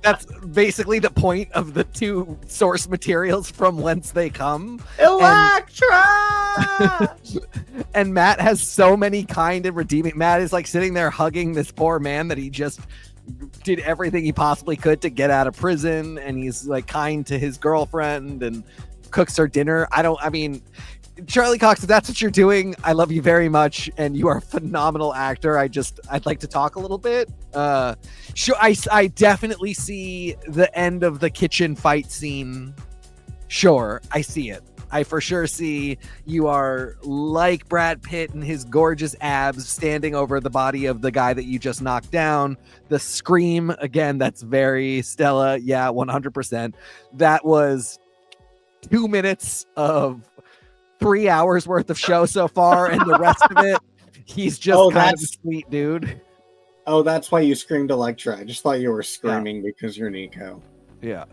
that's basically the point of the two source materials from whence they come. Electra! And Matt has so many kind and redeeming. Matt is like sitting there hugging this poor man that he just did everything he possibly could to get out of prison, and he's like kind to his girlfriend and cooks her dinner. I mean, Charlie Cox, if that's what you're doing, I love you very much, and you are a phenomenal actor. I'd like to talk a little bit. Sure, I definitely see the end of the kitchen fight scene. Sure, I see it. I for sure see you are like Brad Pitt and his gorgeous abs standing over the body of the guy that you just knocked down. The scream, again, that's very Stella. Yeah, 100%. That was 2 minutes of 3 hours worth of show so far, and the rest of it, he's just kind of a sweet dude. Oh, that's why you screamed Electra. I just thought you were screaming because you're Nico. Yeah.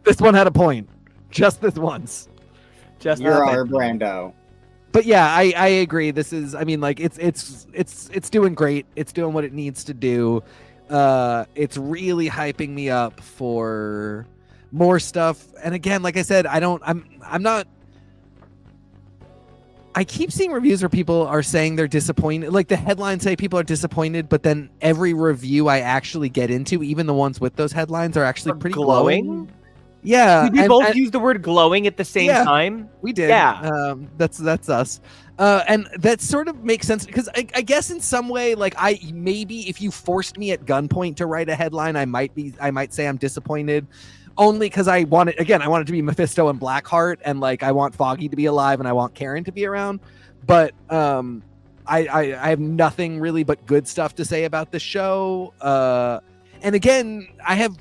This one had a point. Just this once. You're our Brando. But yeah, I agree. This is, I mean, like it's doing great. It's doing what it needs to do. It's really hyping me up for more stuff. And again, like I said, I keep seeing reviews where people are saying they're disappointed. Like the headlines say people are disappointed, but then every review I actually get into, even the ones with those headlines, are actually pretty glowing. Yeah. We both use the word glowing at the same time. We did. Yeah. That's us. And that sort of makes sense because I guess in some way, like maybe if you forced me at gunpoint to write a headline, I might say I'm disappointed, only because I want it to be Mephisto and Blackheart, and like I want Foggy to be alive and I want Karen to be around. But I have nothing really but good stuff to say about the show. And again, I have,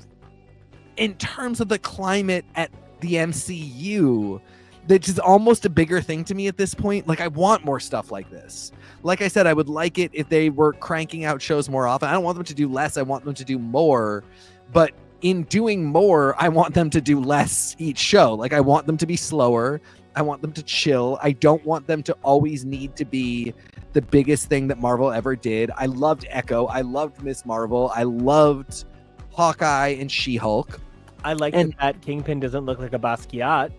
in terms of the climate at the MCU, which is almost a bigger thing to me at this point. Like, I want more stuff like this. Like I said, I would like it if they were cranking out shows more often. I don't want them to do less. I want them to do more. But in doing more, I want them to do less each show. Like, I want them to be slower. I want them to chill. I don't want them to always need to be the biggest thing that Marvel ever did. I loved Echo. I loved Miss Marvel. I loved Hawkeye and She-Hulk. I like that Kingpin doesn't look like a Basquiat.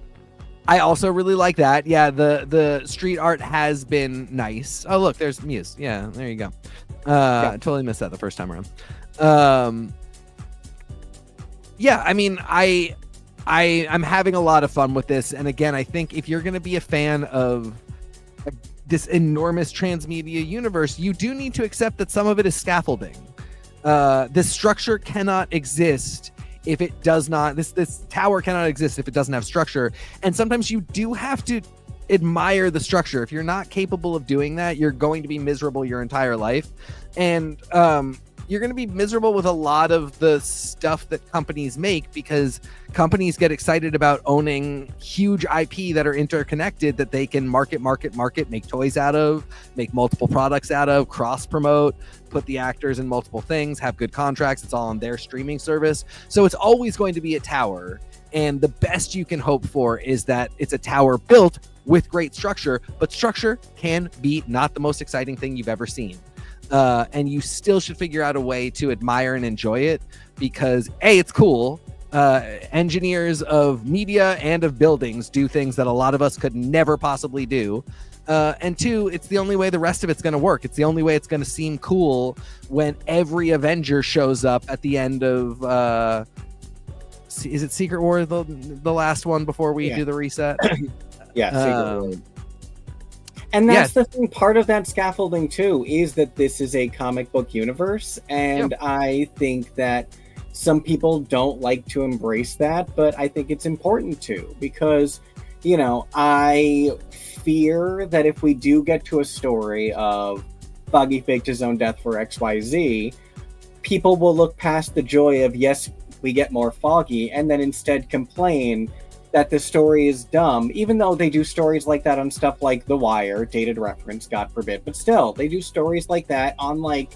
I also really like that. Yeah, the street art has been nice. Oh, look, there's Muse. Yeah, there you go. I totally missed that the first time around. Yeah, I mean, I'm having a lot of fun with this. And again, I think if you're going to be a fan of this enormous transmedia universe, you do need to accept that some of it is scaffolding. This structure cannot exist if it does not, this tower cannot exist if it doesn't have structure. And sometimes you do have to admire the structure. If you're not capable of doing that, you're going to be miserable your entire life. And you're going to be miserable with a lot of the stuff that companies make, because companies get excited about owning huge IP that are interconnected, that they can market, make toys out of, make multiple products out of, cross promote, put the actors in multiple things, have good contracts. It's all on their streaming service. So it's always going to be a tower. And the best you can hope for is that it's a tower built with great structure, but structure can be not the most exciting thing you've ever seen. And you still should figure out a way to admire and enjoy it, because A, it's cool. Engineers of media and of buildings do things that a lot of us could never possibly do. And two, it's the only way the rest of it's going to work. It's the only way it's going to seem cool when every Avenger shows up at the end of, is it Secret War, the last one before we do the reset? Yeah, Secret War. And that's the thing, part of that scaffolding too, is that this is a comic book universe. And I think that some people don't like to embrace that, but I think it's important to, because, you know, I fear that if we do get to a story of Foggy faked his own death for XYZ, people will look past the joy of, yes, we get more Foggy, and then instead complain that the story is dumb, even though they do stories like that on stuff like The Wire, dated reference, God forbid, but still, they do stories like that on, like,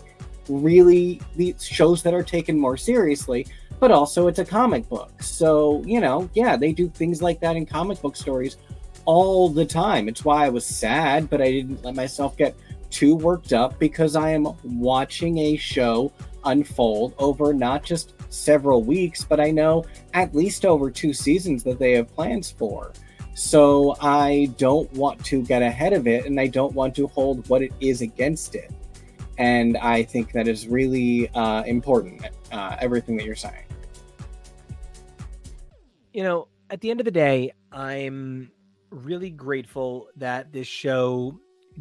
really these shows that are taken more seriously, but also it's a comic book. So, you know, yeah, they do things like that in comic book stories all the time. It's why I was sad, but I didn't let myself get too worked up, because I am watching a show unfold over not just several weeks, but I know at least over 2 seasons that they have plans for. So I don't want to get ahead of it, and I don't want to hold what it is against it. And I think that is really important, everything that you're saying. You know, at the end of the day, I'm really grateful that this show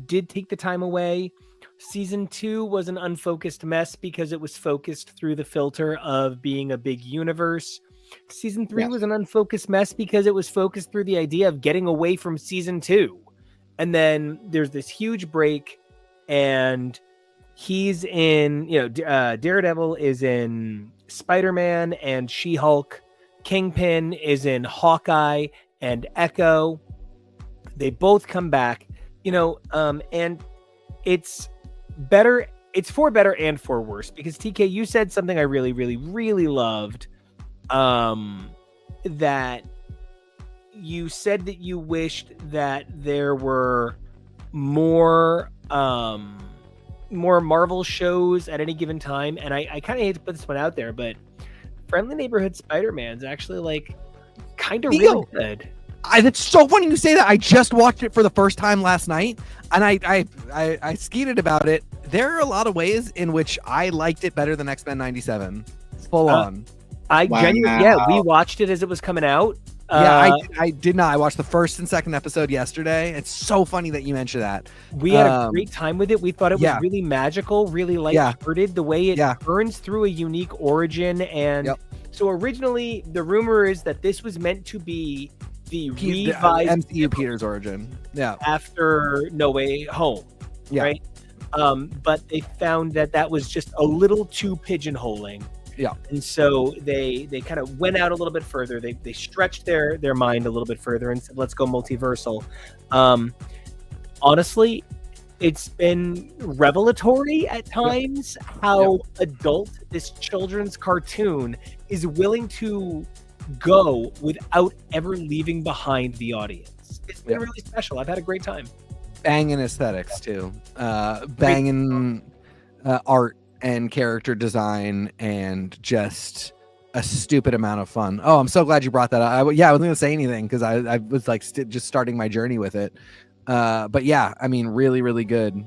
did take the time away. Season 2 was an unfocused mess because it was focused through the filter of being a big universe. Season 3 was an unfocused mess because it was focused through the idea of getting away from season 2. And then there's this huge break, and he's in, you know, Daredevil is in Spider-Man and She-Hulk. Kingpin is in Hawkeye and Echo. They both come back, you know, and it's better. It's for better and for worse, because TK, you said something I really, really, really loved. That you said that you wished that there were more Marvel shows at any given time, and I kind of hate to put this one out there, but Friendly Neighborhood Spider-Man's actually like kind of really good. It's so funny you say that. I just watched it for the first time last night, and I skeeted about it. There are a lot of ways in which I liked it better than X-Men 97. Full on. Genuinely, we watched it as it was coming out, I did not. I watched the first and second episode yesterday. It's so funny that you mentioned that. We had a great time with it. We thought it was yeah. really magical, really lighthearted. The way it burns through a unique origin. And so originally, the rumor is that this was meant to be the revised MCU Peter's origin. Yeah. After No Way Home. Yeah. Right. But they found that was just a little too pigeonholing. Yeah. And so they kind of went out a little bit further. They stretched their mind a little bit further and said, let's go multiversal. Honestly, it's been revelatory at times how adult this children's cartoon is willing to go without ever leaving behind the audience. It's been really special. I've had a great time. Banging aesthetics too. Banging art and character design and just a stupid amount of fun. Oh, I'm so glad you brought that up. I wasn't going to say anything because I was like just starting my journey with it. But yeah, I mean, really, really good.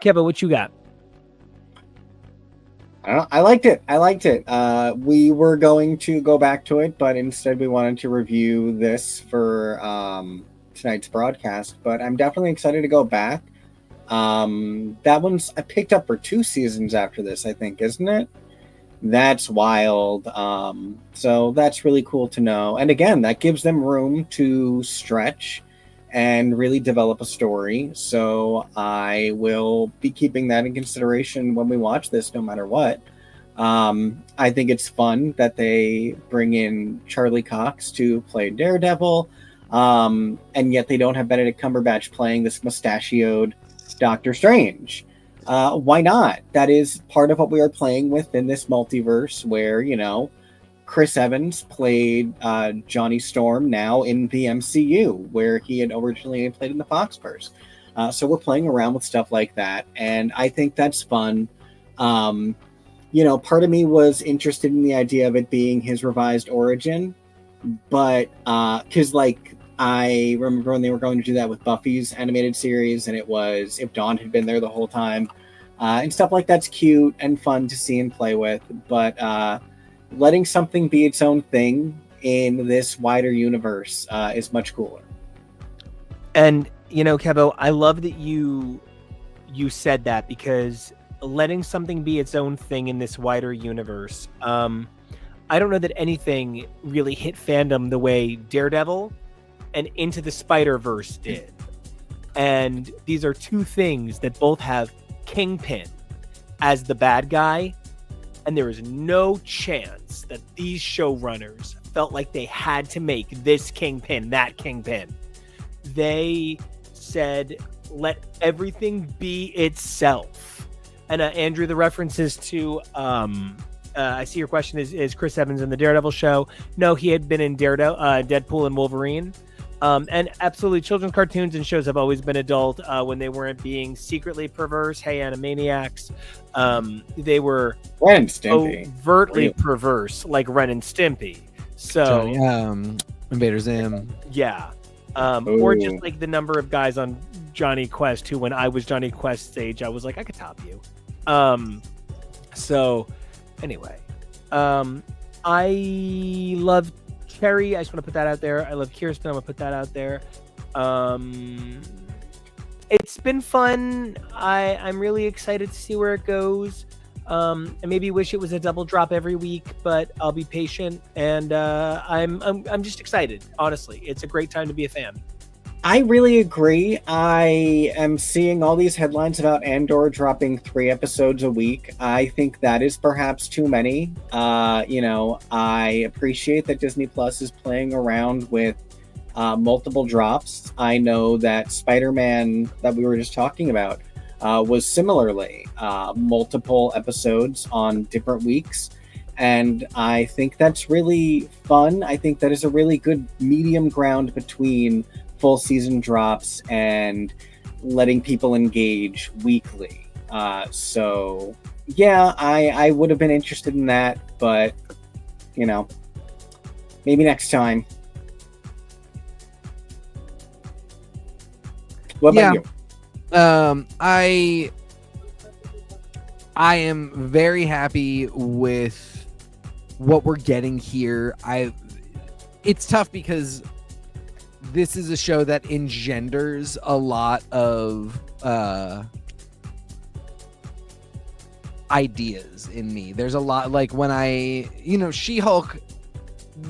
Kevo, what you got? I liked it. We were going to go back to it, but instead we wanted to review this for tonight's broadcast. But I'm definitely excited to go back. That one's I picked up for 2 seasons after this, I think, isn't it? That's wild. So that's really cool to know. And again, that gives them room to stretch and really develop a story. So I will be keeping that in consideration when we watch this, no matter what. I think it's fun that they bring in Charlie Cox to play Daredevil. And yet they don't have Benedict Cumberbatch playing this mustachioed Doctor Strange. Why not? That is part of what we are playing with in this multiverse where, Chris Evans played Johnny Storm now in the MCU, where he had originally played in the Foxverse. So we're playing around with stuff like that, and I think that's fun. Part of me was interested in the idea of it being his revised origin, but because I remember when they were going to do that with Buffy's animated series, and it was if Dawn had been there the whole time, and stuff like that's cute and fun to see and play with, but letting something be its own thing in this wider universe is much cooler. And Kevo, I love that you said that, because letting something be its own thing in this wider universe, I don't know that anything really hit fandom the way Daredevil and Into the Spider-Verse did. And these are two things that both have Kingpin as the bad guy, and there is no chance that these showrunners felt like they had to make this Kingpin that Kingpin. They said, let everything be itself. And Andrew, the references to I see your question is Chris Evans in the Daredevil show. No, he had been in Deadpool and Wolverine. And absolutely, children's cartoons and shows have always been adult when they weren't being secretly perverse. Hey, Animaniacs. They were overtly perverse, like Ren and Stimpy. So, Invader Zim. Yeah. Or just like the number of guys on Johnny Quest who, when I was Johnny Quest's age, I was like, I could top you. So, anyway. I love Cherry, I just want to put that out there. I love Kirsten, I'm going to put that out there. It's been fun. I'm really excited to see where it goes. I maybe wish it was a double drop every week, but I'll be patient. And I'm just excited, honestly. It's a great time to be a fan. I really agree. I am seeing all these headlines about Andor dropping 3 episodes a week. I think that is perhaps too many. I appreciate that Disney Plus is playing around with multiple drops. I know that Spider-Man that we were just talking about was similarly multiple episodes on different weeks. And I think that's really fun. I think that is a really good medium ground between full season drops and letting people engage weekly. So yeah, I would have been interested in that, but maybe next time. What about you? I am very happy with what we're getting here. It's tough because this is a show that engenders a lot of ideas in me. There's a lot, like when She-Hulk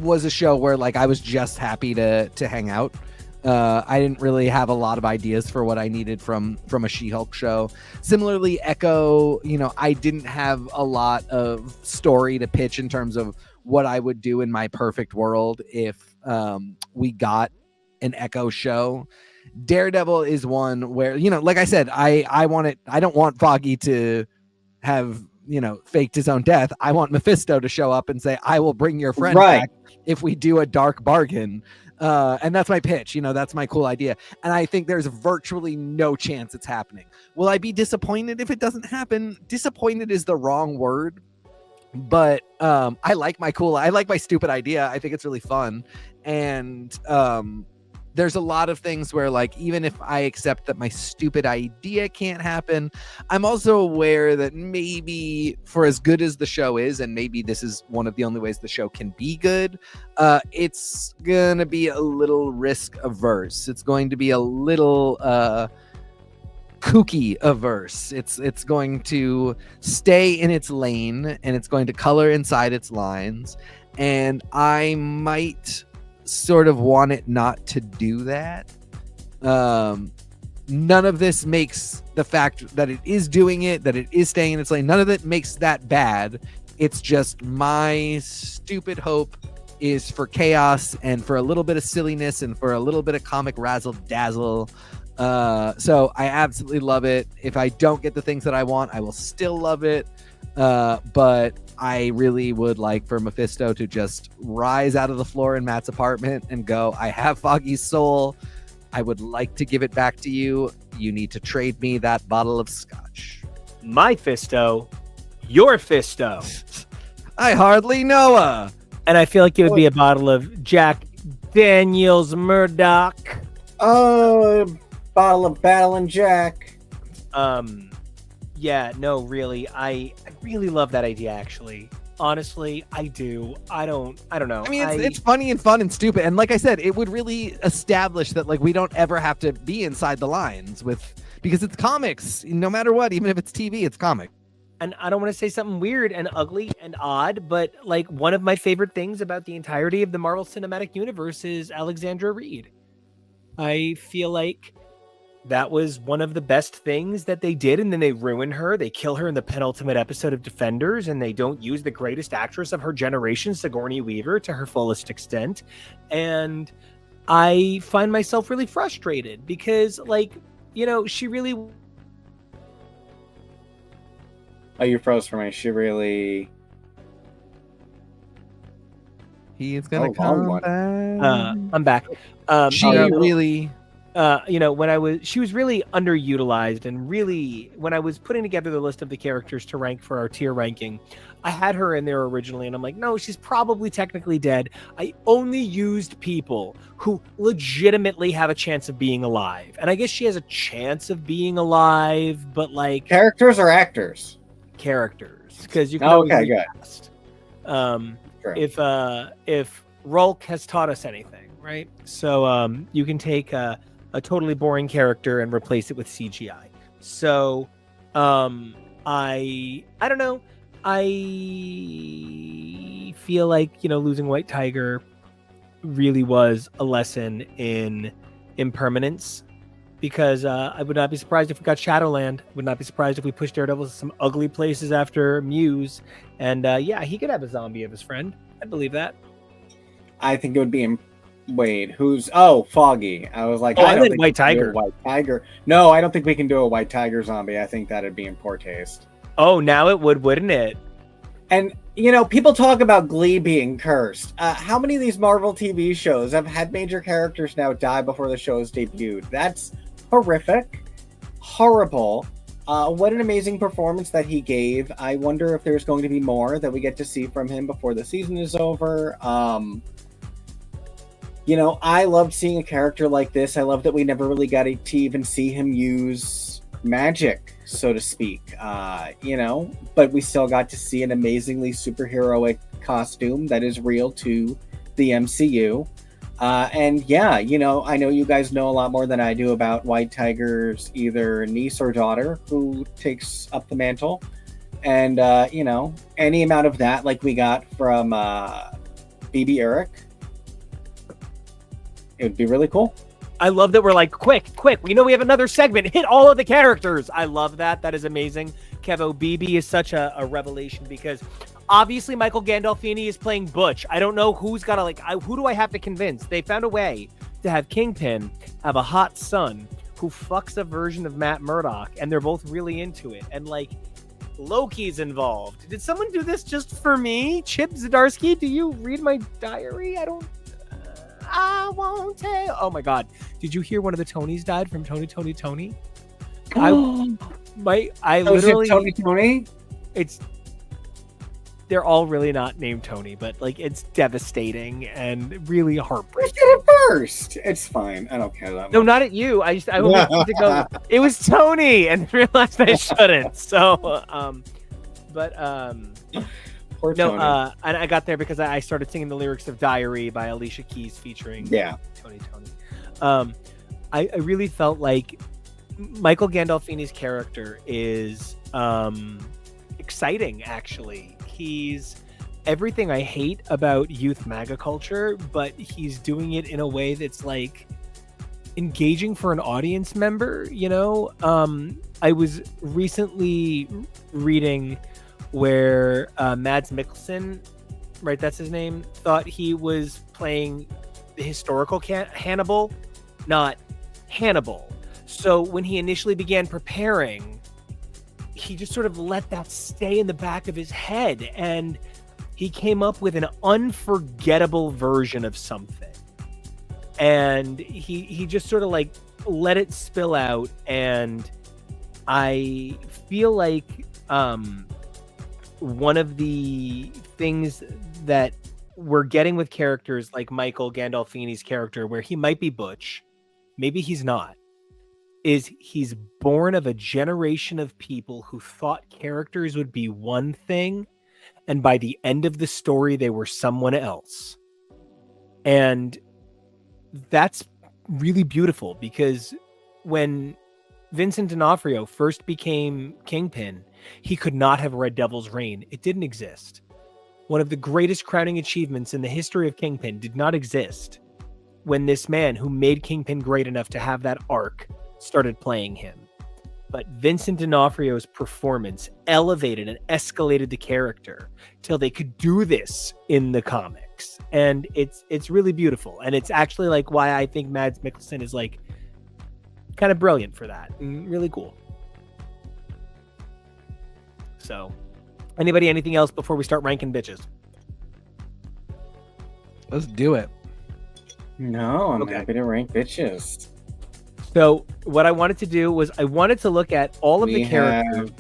was a show where like I was just happy to hang out. I didn't really have a lot of ideas for what I needed from a She-Hulk show. Similarly, Echo, I didn't have a lot of story to pitch in terms of what I would do in my perfect world if we got an Echo show. Daredevil is one where, like I said, I don't want Foggy to have, faked his own death. I want Mephisto to show up and say, I will bring your friend back if we do a dark bargain. And that's my pitch, that's my cool idea. And I think there's virtually no chance it's happening. Will I be disappointed if it doesn't happen? Disappointed is the wrong word, but I like my stupid idea. I think it's really fun. And there's a lot of things where, like, even if I accept that my stupid idea can't happen, I'm also aware that maybe for as good as the show is, and maybe this is one of the only ways the show can be good, it's gonna be a little risk averse. It's going to be a little kooky averse. It's going to stay in its lane, and it's going to color inside its lines. And I might sort of want it not to do that. None of this makes the fact that it is doing it, that it is staying in its lane, none of it makes that bad. It's just my stupid hope is for chaos and for a little bit of silliness and for a little bit of comic razzle dazzle. So I absolutely love it. If I don't get the things that I want, I will still love it. But I really would like for Mephisto to just rise out of the floor in Matt's apartment and go, I have Foggy's soul. I would like to give it back to you. You need to trade me that bottle of scotch. My Fisto, your Fisto. I hardly know her. And I feel like it would be a bottle of Jack Daniels Murdoch. Oh, bottle of Battle and Jack. Yeah, no, really. I really love that idea, actually. Honestly, I do. I don't know. I mean, it's funny and fun and stupid. And like I said, it would really establish that, like, we don't ever have to be inside the lines because it's comics. No matter what, even if it's TV, it's comic. And I don't want to say something weird and ugly and odd, but like one of my favorite things about the entirety of the Marvel Cinematic Universe is Alexandra Reed. I feel like that was one of the best things that they did, and then they ruin her. They kill her in the penultimate episode of Defenders, and they don't use the greatest actress of her generation, Sigourney Weaver, to her fullest extent. And I find myself really frustrated because, like, she really... Oh, you froze for me. She really... He's gonna come back. I'm back. She really... she was really underutilized, and really, when I was putting together the list of the characters to rank for our tier ranking, I had her in there originally, and I'm like, no, she's probably technically dead. I only used people who legitimately have a chance of being alive, and I guess she has a chance of being alive, but like characters or actors? Characters, because you can always recast. Sure. If Rolk has taught us anything, right? So you can take a totally boring character and replace it with CGI. So I don't know. I feel like, losing White Tiger really was a lesson in impermanence, because I would not be surprised if we got Shadowland. Would not be surprised if we pushed Daredevil to some ugly places after Muse. And he could have a zombie of his friend. I believe that. I think it would be Wait, who's... Oh, Foggy. I was like, I don't meant think White we can do Tiger. a White Tiger. No, I don't think we can do a White Tiger zombie. I think that'd be in poor taste. Oh, now it would, wouldn't it? And, people talk about Glee being cursed. How many of these Marvel TV shows have had major characters now die before the show's debuted? That's horrific. Horrible. What an amazing performance that he gave. I wonder if there's going to be more that we get to see from him before the season is over. I loved seeing a character like this. I love that we never really got to even see him use magic, so to speak. But we still got to see an amazingly superheroic costume that is real to the MCU. And yeah, you know, I know you guys know a lot more than I do about White Tiger's either niece or daughter who takes up the mantle. And, you know, any amount of that, like we got from BB Eric, it would be really cool. I love that we're like, quick, we know we have another segment. Hit all of the characters. I love that. That is amazing. Kevo, BB is such a revelation because obviously Michael Gandolfini is playing Butch. I don't know who's got to like, who do I have to convince? They found a way to have Kingpin have a hot son who fucks a version of Matt Murdock, and they're both really into it. And like, Loki's involved. Did someone do this just for me? Chip Zdarsky, do you read my diary? I won't tell. Oh my God. Did you hear one of the Tonys died from Tony? I literally Tony. They're all really not named Tony, but like it's devastating and really heartbreaking. I did it first. It's fine. I don't care that much. No, not at you. I wanted to go. It was Tony, and realized I shouldn't. So, Poor no, Tony. and I got there because I started singing the lyrics of "Diary" by Alicia Keys featuring Tony. I really felt like Michael Gandolfini's character is exciting. Actually, he's everything I hate about youth MAGA culture, but he's doing it in a way that's like engaging for an audience member. You know, I was recently reading where Mads Mikkelsen, right, that's his name, thought he was playing the historical Hannibal, not Hannibal. So when he initially began preparing, he just sort of let that stay in the back of his head, and he came up with an unforgettable version of something. And he just sort of like let it spill out, and I feel like one of the things that we're getting with characters like Michael Gandolfini's character, where he might be Butch, maybe he's not, is he's born of a generation of people who thought characters would be one thing, and by the end of the story, they were someone else. And that's really beautiful, because when Vincent D'Onofrio first became Kingpin, he could not have read Devil's Reign. It didn't exist. One of the greatest crowning achievements in the history of Kingpin did not exist when this man who made Kingpin great enough to have that arc started playing him. But Vincent D'Onofrio's performance elevated and escalated the character till they could do this in the comics. And it's really beautiful. And it's actually like why I think Mads Mikkelsen is like kind of brilliant for that and really cool. So, anything else before we start ranking bitches? Let's do it. No, I'm Okay. happy to rank bitches. So, what I wanted to do was I wanted to look at all of the characters.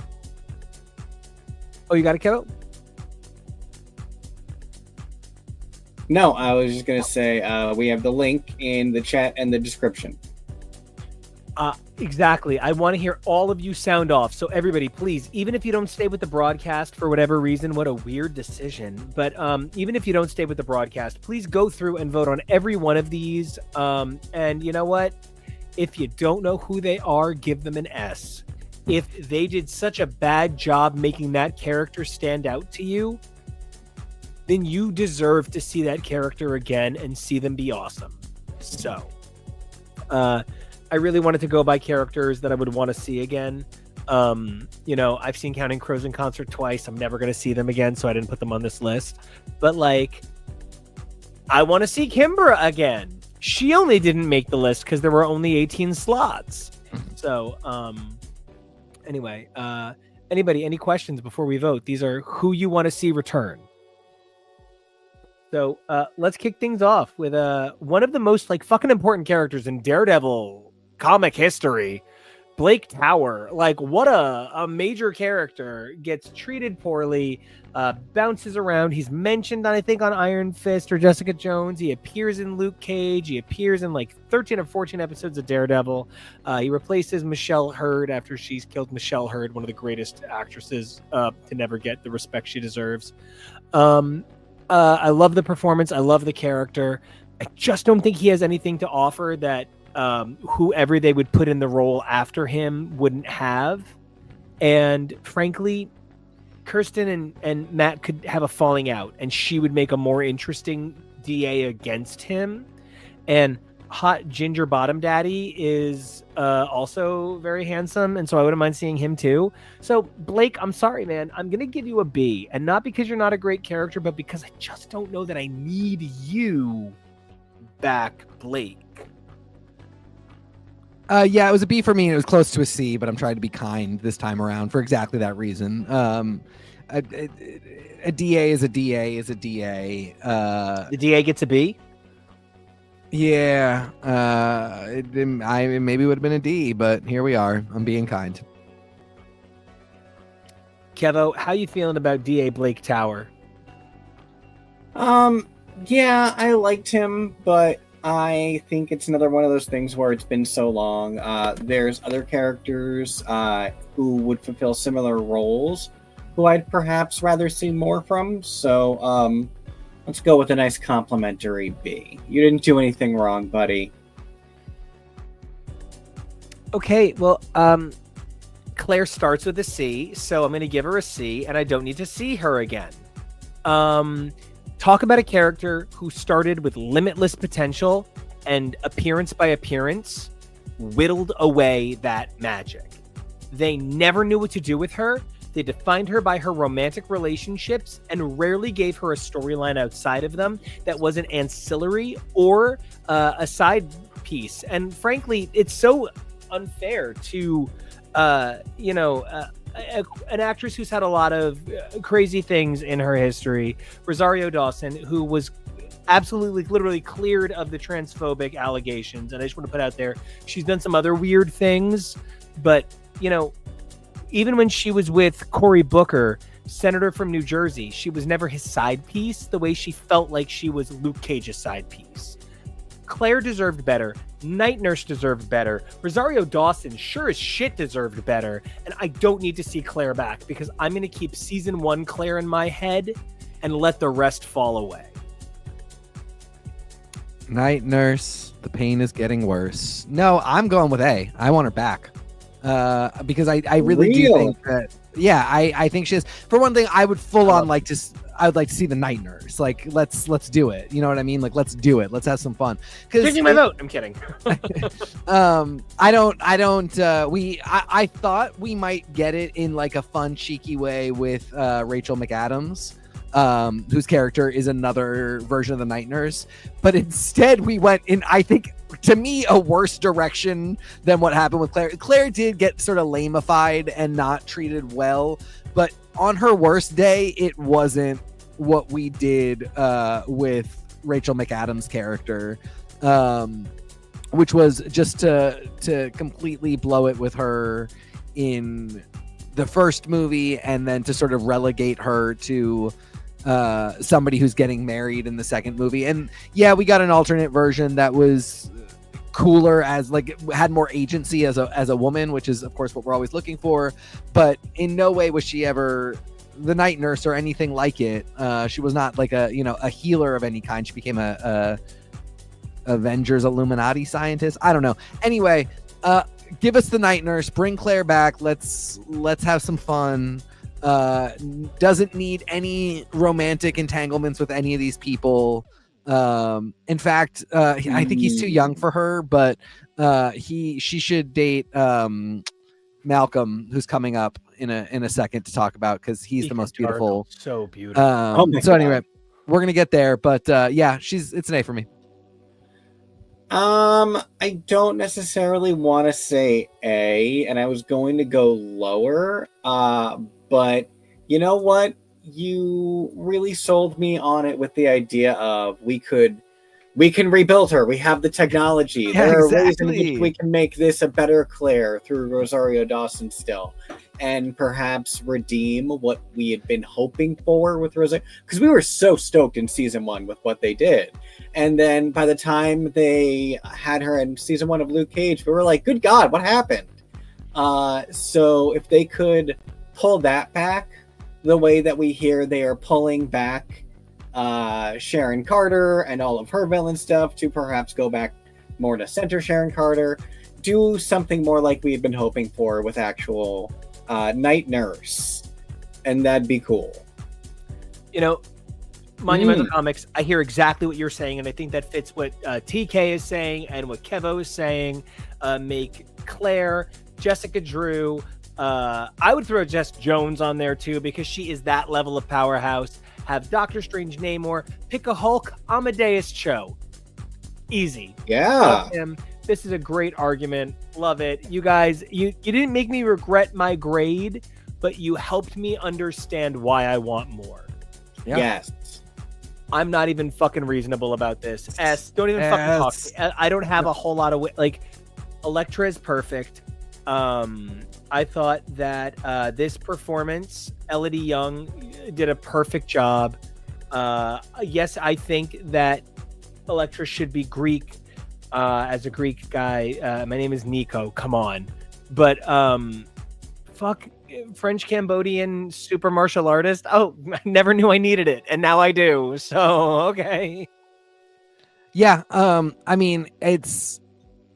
Oh, you got it, Kevo? No, I was just going to say we have the link in the chat and the description. Exactly. I want to hear all of you sound off. So everybody, please, even if you don't stay with the broadcast for whatever reason, what a weird decision. But even if you don't stay with the broadcast, please go through and vote on every one of these. And you know what? If you don't know who they are, give them an S. If they did such a bad job making that character stand out to you, then you deserve to see that character again and see them be awesome. So, I really wanted to go by characters that I would want to see again. You know, I've seen Counting Crows in concert twice. I'm never going to see them again, so I didn't put them on this list. But, like, I want to see Kimbra again. She only didn't make the list because there were only 18 slots. So, anyway, any questions before we vote? These are who you want to see return. So, let's kick things off with one of the most, like, fucking important characters in Daredevil comic history, Blake Tower. Like, what a major character, gets treated poorly, bounces around. He's mentioned, I think, on Iron Fist or Jessica Jones. He appears in Luke Cage. He appears in like 13 or 14 episodes of Daredevil. He replaces Michelle Hurd after she's killed Michelle Hurd, one of the greatest actresses to never get the respect she deserves. I love the performance. I love the character. I just don't think he has anything to offer that whoever they would put in the role after him wouldn't have. And frankly, Kirsten and Matt could have a falling out, and she would make a more interesting DA against him. And hot ginger bottom daddy is also very handsome, and so I wouldn't mind seeing him too. So Blake, I'm sorry, man, I'm gonna give you a B, and not because you're not a great character, but because I just don't know that I need you back, Blake. Yeah, it was a B for me, and it was close to a C, but I'm trying to be kind this time around for exactly that reason. A DA is a DA is a DA. The DA gets a B? Yeah, it maybe would have been a D, but here we are. I'm being kind. Kevo, how you feeling about DA Blake Tower? Yeah, I liked him, but I think it's another one of those things where it's been so long. There's other characters who would fulfill similar roles who I'd perhaps rather see more from. So let's go with a nice complimentary B. You didn't do anything wrong, buddy. Okay, well, Claire starts with a C, so I'm going to give her a C, and I don't need to see her again. Talk about a character who started with limitless potential and appearance by appearance whittled away that magic. They never knew what to do with her. They defined her by her romantic relationships and rarely gave her a storyline outside of them that wasn't ancillary or a side piece. And frankly, it's so unfair to, an actress who's had a lot of crazy things in her history, Rosario Dawson, who was absolutely, literally cleared of the transphobic allegations. And I just want to put out there, she's done some other weird things, but, even when she was with Cory Booker, senator from New Jersey, she was never his side piece the way she felt like she was Luke Cage's side piece. Claire deserved better. Night Nurse deserved better. Rosario Dawson sure as shit deserved better. And I don't need to see Claire back because I'm going to keep season 1 Claire in my head and let the rest fall away. Night Nurse, the pain is getting worse. No, I'm going with A. I want her back. Because I really do think that, yeah, I think she is. For one thing, I would full on I would like to see the Night Nurse. Like, let's do it. You know what I mean? Like, let's do it. Let's have some fun. Taking my vote. I'm kidding. I thought we might get it in like a fun, cheeky way with Rachel McAdams, whose character is another version of the Night Nurse. But instead we went in, I think, to me, a worse direction than what happened with Claire. Claire did get sort of lameified and not treated well, but on her worst day, it wasn't what we did with Rachel McAdams' character, which was just to completely blow it with her in the first movie and then to sort of relegate her to somebody who's getting married in the second movie. And yeah, we got an alternate version that was cooler, as like had more agency as a woman, which is of course what we're always looking for, but in no way was she ever the Night Nurse or anything like it. She was not like a healer of any kind. She became a Avengers Illuminati scientist. I don't know. Anyway, give us the Night Nurse, bring Claire back. Let's have some fun. Doesn't need any romantic entanglements with any of these people. In fact, I think he's too young for her, but she should date Malcolm, who's coming up in a second to talk about, because he's the most beautiful. So beautiful. Anyway, we're gonna get there, but yeah, it's an A for me. I don't necessarily want to say A, and I was going to go lower, but you know what? You really sold me on it with the idea of we can rebuild her. We have the technology. Yeah, there are exactly. ways in which we can make this a better Claire through Rosario Dawson still, and perhaps redeem what we had been hoping for with Rosario, because we were so stoked in season 1 with what they did. And then by the time they had her in season 1 of Luke Cage, we were like, good God, what happened? So if they could pull that back the way that we hear they are pulling back Sharon Carter and all of her villain stuff to perhaps go back more to center Sharon Carter, do something more like we had been hoping for with actual Night Nurse, and that'd be cool. You know, Monumental Comics, I hear exactly what you're saying, and I think that fits what TK is saying and what Kevo is saying. Make Claire, Jessica Drew. I would throw Jess Jones on there too, because she is that level of powerhouse. Have Doctor Strange Namor, pick a Hulk Amadeus Cho. Easy. Yeah. Love him. This is a great argument. Love it. You guys, you didn't make me regret my grade, but you helped me understand why I want more. Yeah. Yes. I'm not even fucking reasonable about this. Don't even fucking talk to me. I don't have a whole lot of like. Elektra is perfect. I thought that this performance, Elodie Young did a perfect job. Yes, I think that Elektra should be Greek. As a Greek guy, my name is Nico. Come on, but fuck French Cambodian super martial artist. Oh, I never knew I needed it, and now I do. So okay. Yeah. I mean,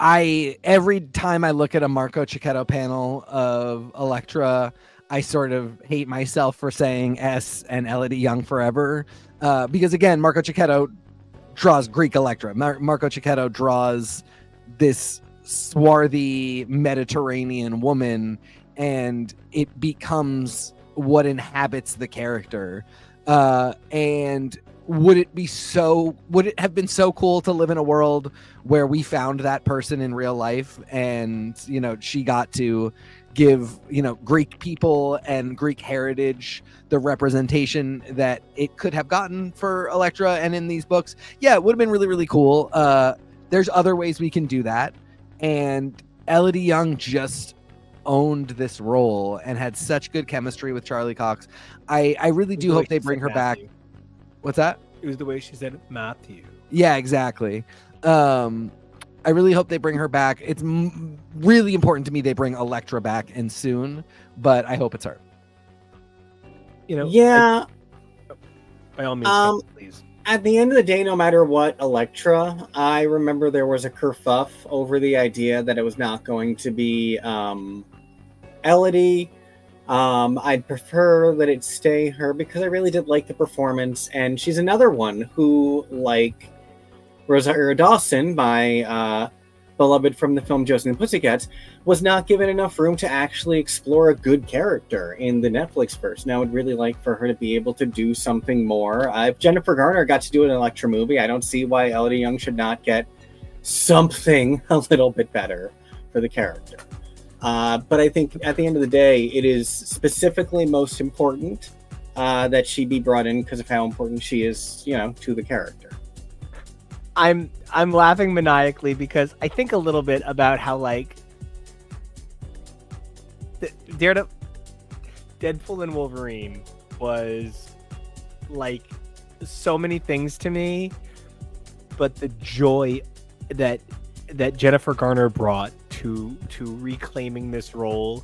every time I look at a Marco Cicchetto panel of Elektra, I sort of hate myself for saying S and Elodie Young forever. Because again, Marco Cicchetto draws Greek Elektra. Marco Cicchetto draws this swarthy Mediterranean woman, and it becomes what inhabits the character. And would it have been so cool to live in a world where we found that person in real life, and she got to give Greek people and Greek heritage the representation that it could have gotten for Elektra and in these books? Yeah, it would have been really, really cool. There's other ways we can do that, and Elodie Young just owned this role and had such good chemistry with Charlie Cox. I really do hope they bring her back. What's that? It was the way she said Matthew. Yeah, exactly. I really hope they bring her back. It's really important to me they bring Elektra back, and soon, but I hope it's her. Yeah. By all means, please. At the end of the day, no matter what Elektra, I remember there was a kerfuff over the idea that it was not going to be Elodie. I'd prefer that it stay her, because I really did like the performance, and she's another one who, like Rosario Dawson, my beloved from the film Josie and the Pussycats, was not given enough room to actually explore a good character in the Netflix verse. Now I'd really like for her to be able to do something more. If Jennifer Garner got to do an Elektra movie, I don't see why Elodie Young should not get something a little bit better for the character. But I think at the end of the day, it is specifically most important that she be brought in because of how important she is, to the character. I'm laughing maniacally because I think a little bit about how Daredevil, Deadpool and Wolverine was like so many things to me, but the joy that Jennifer Garner brought to reclaiming this role,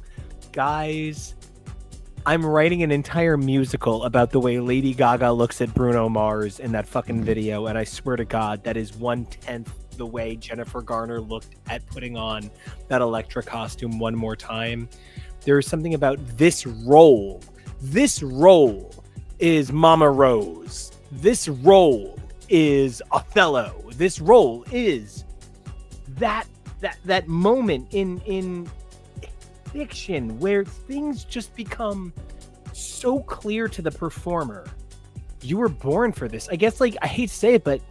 guys. I'm writing an entire musical about the way Lady Gaga looks at Bruno Mars in that fucking video, and I swear to God, that is 1/10 the way Jennifer Garner looked at putting on that Elektra costume one more time. There is something about this role. This role is Mama Rose. This role is Othello. This role is that moment in fiction where things just become so clear to the performer. You were born for this. I guess, I hate to say it, but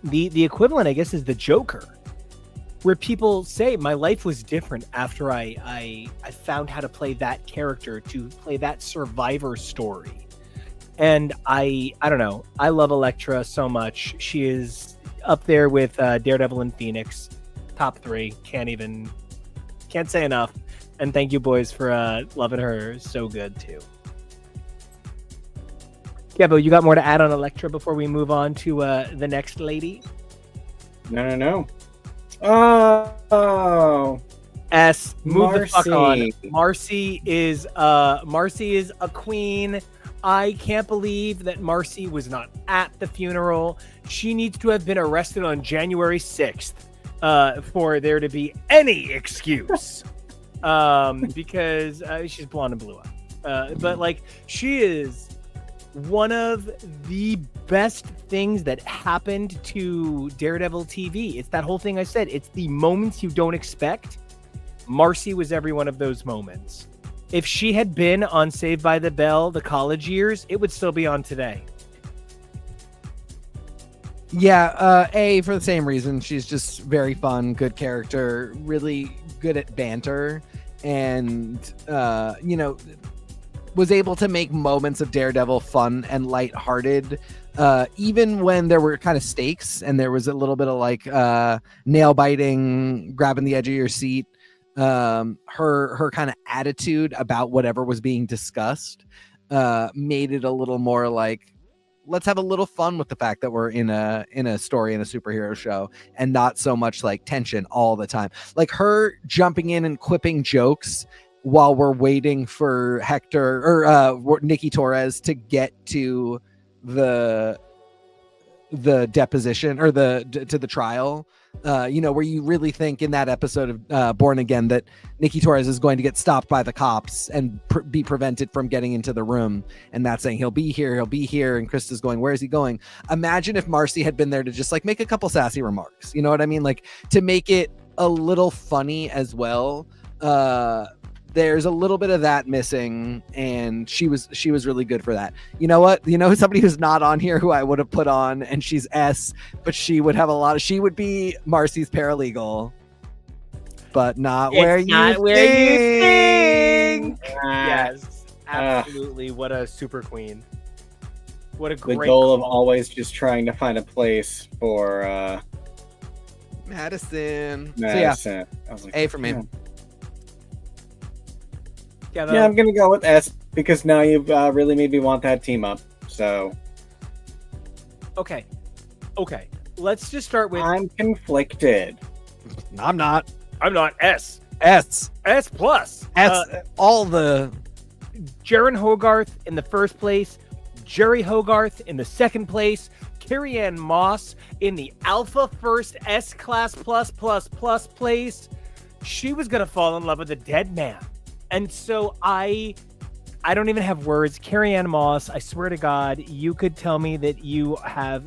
the equivalent, I guess, is the Joker, where people say my life was different after I found how to play that character, to play that survivor story. And I don't know. I love Elektra so much. She is up there with Daredevil and Phoenix. Top 3. Can't say enough. And thank you, boys, for loving her so good, too. Kevo, you got more to add on Elektra before we move on to the next lady? No. Oh. S. Move Marcy. the fuck on. Marcy is a queen. I can't believe that Marcy was not at the funeral. She needs to have been arrested on January 6th for there to be any excuse. Because she's blonde and blue eyed. But like, she is one of the best things that happened to Daredevil TV. It's that whole thing I said. It's the moments you don't expect. Marcy was every one of those moments. If she had been on Saved by the Bell, the college years, it would still be on today. Yeah, for the same reason. She's just very fun, good character, really good at banter, and, was able to make moments of Daredevil fun and lighthearted, even when there were kind of stakes and there was a little bit of like nail biting, grabbing the edge of your seat. Her kind of attitude about whatever was being discussed made it a little more like, let's have a little fun with the fact that we're in a story in a superhero show, and not so much like tension all the time. Like her jumping in and quipping jokes while we're waiting for Hector or Nikki Torres to get to the deposition or to the trial, where you really think in that episode of Born Again that Nikki Torres is going to get stopped by the cops and be prevented from getting into the room, and that's saying he'll be here, and Krista's going, where is he going? Imagine if Marcy had been there to just like make a couple sassy remarks, you know what I mean, like to make it a little funny as well. There's a little bit of that missing, and she was really good for that. You know what? Somebody who's not on here who I would have put on, and she's S, but she would have she would be Marcy's paralegal, but not where you think. Yes, absolutely. What a super queen. What a great the goal of always just trying to find a place for Madison. So yeah, I was like, A for me. Yeah. Yeah, I'm gonna go with S because now you've really made me want that team up. So, okay, let's just start with. I'm conflicted. I'm not. S. S plus. All the Jaren Hogarth in the first place, Jerry Hogarth in the second place, Carrie Ann Moss in the Alpha First S Class plus place. She was gonna fall in love with a dead man. And so I don't even have words. Carrie Ann Moss, I swear to God, you could tell me that you have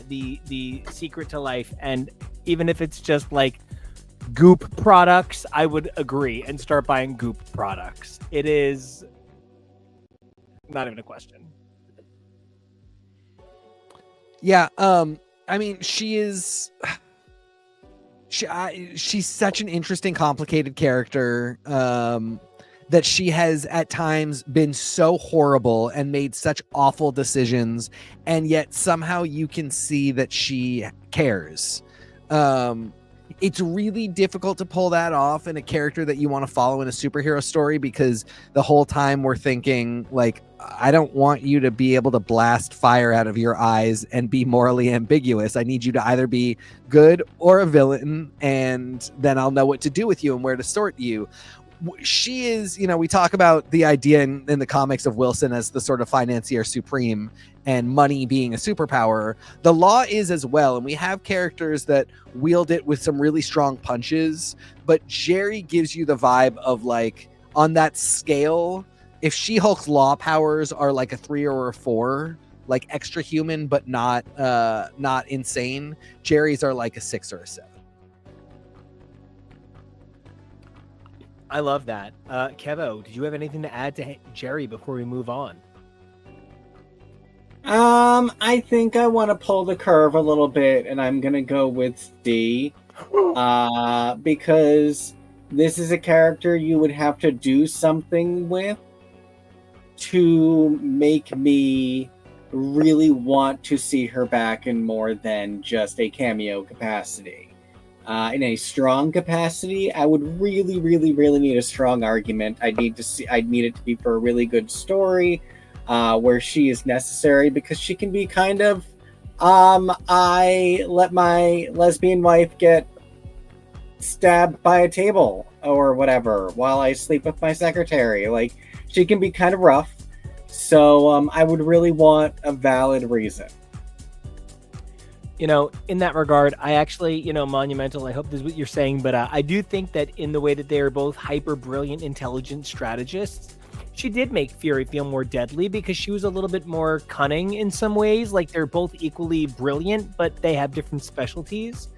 the secret to life, and even if it's just like Goop products, I would agree and start buying Goop products. It is not even a question. Yeah, I mean, she's such an interesting, complicated character. That she has at times been so horrible and made such awful decisions, and yet somehow you can see that she cares. It's really difficult to pull that off in a character that you want to follow in a superhero story, because the whole time we're thinking like, I don't want you to be able to blast fire out of your eyes and be morally ambiguous. I need you to either be good or a villain, and then I'll know what to do with you and where to sort you. She is, we talk about the idea in the comics of Wilson as the sort of financier supreme and money being a superpower. The Law is as well, and we have characters that wield it with some really strong punches, but Jerry gives you the vibe of like, on that scale, if She-Hulk's law powers are like a 3 or a 4, like extra human but not insane, Jerry's are like a 6 or a 7. I love that. Kevo, did you have anything to add to Jerry before we move on? I think I want to pull the curve a little bit, and I'm gonna go with D, because this is a character you would have to do something with to make me really want to see her back in more than just a cameo capacity. In a strong capacity, I would really, really, really need a strong argument. I'd need it to be for a really good story, where she is necessary, because she can be kind of, I let my lesbian wife get stabbed by a table or whatever while I sleep with my secretary. Like, she can be kind of rough. So I would really want a valid reason. In that regard, I actually, Monumental, I hope this is what you're saying, but I do think that in the way that they are both hyper brilliant, intelligent strategists, she did make Fury feel more deadly because she was a little bit more cunning in some ways. Like they're both equally brilliant, but they have different specialties.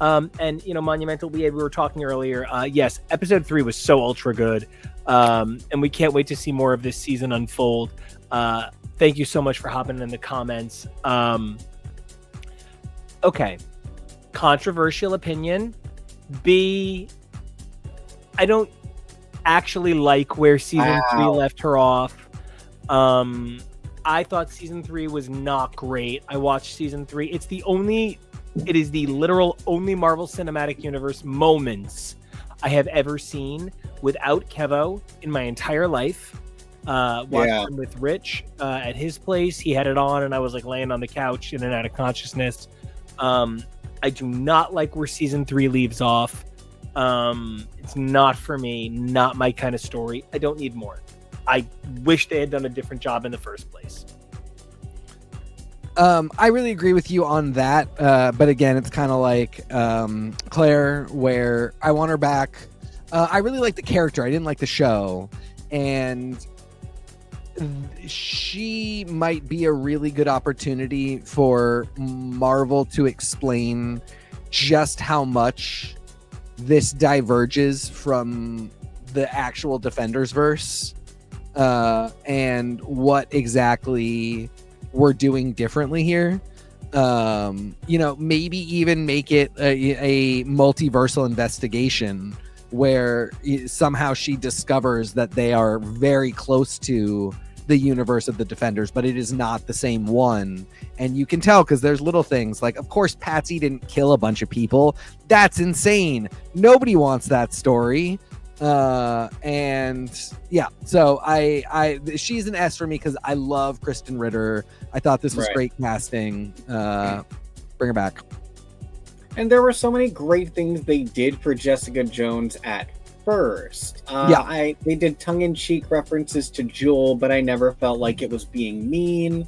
And Monumental, we were talking earlier. Yes, episode 3 was so ultra good, and we can't wait to see more of this season unfold. Thank you so much for hopping in the comments. Okay, controversial opinion. B, I don't actually like where season 3 left her off. I thought season 3 was not great. I watched season 3. It is the literal only Marvel Cinematic Universe moments I have ever seen without Kevo in my entire life. Watched them with Rich at his place. He had it on, and I was like laying on the couch in and out of consciousness. I do not like where season 3 leaves off. It's not for me, not my kind of story. I don't need more. I wish they had done a different job in the first place. I really agree with you on that. But again, it's kind of like Claire, where I want her back. I really like the character. I didn't like the show. And she might be a really good opportunity for Marvel to explain just how much this diverges from the actual Defenders verse, and what exactly we're doing differently here. Maybe even make it a multiversal investigation where somehow she discovers that they are very close to the universe of the Defenders, but it is not the same one. And you can tell because there's little things like, of course, Patsy didn't kill a bunch of people. That's insane. Nobody wants that story. And yeah, so she's an S for me because I love Kristen Ritter. I thought this was great casting. Bring her back. And there were so many great things they did for Jessica Jones at first. They did tongue-in-cheek references to Jewel, but I never felt like it was being mean.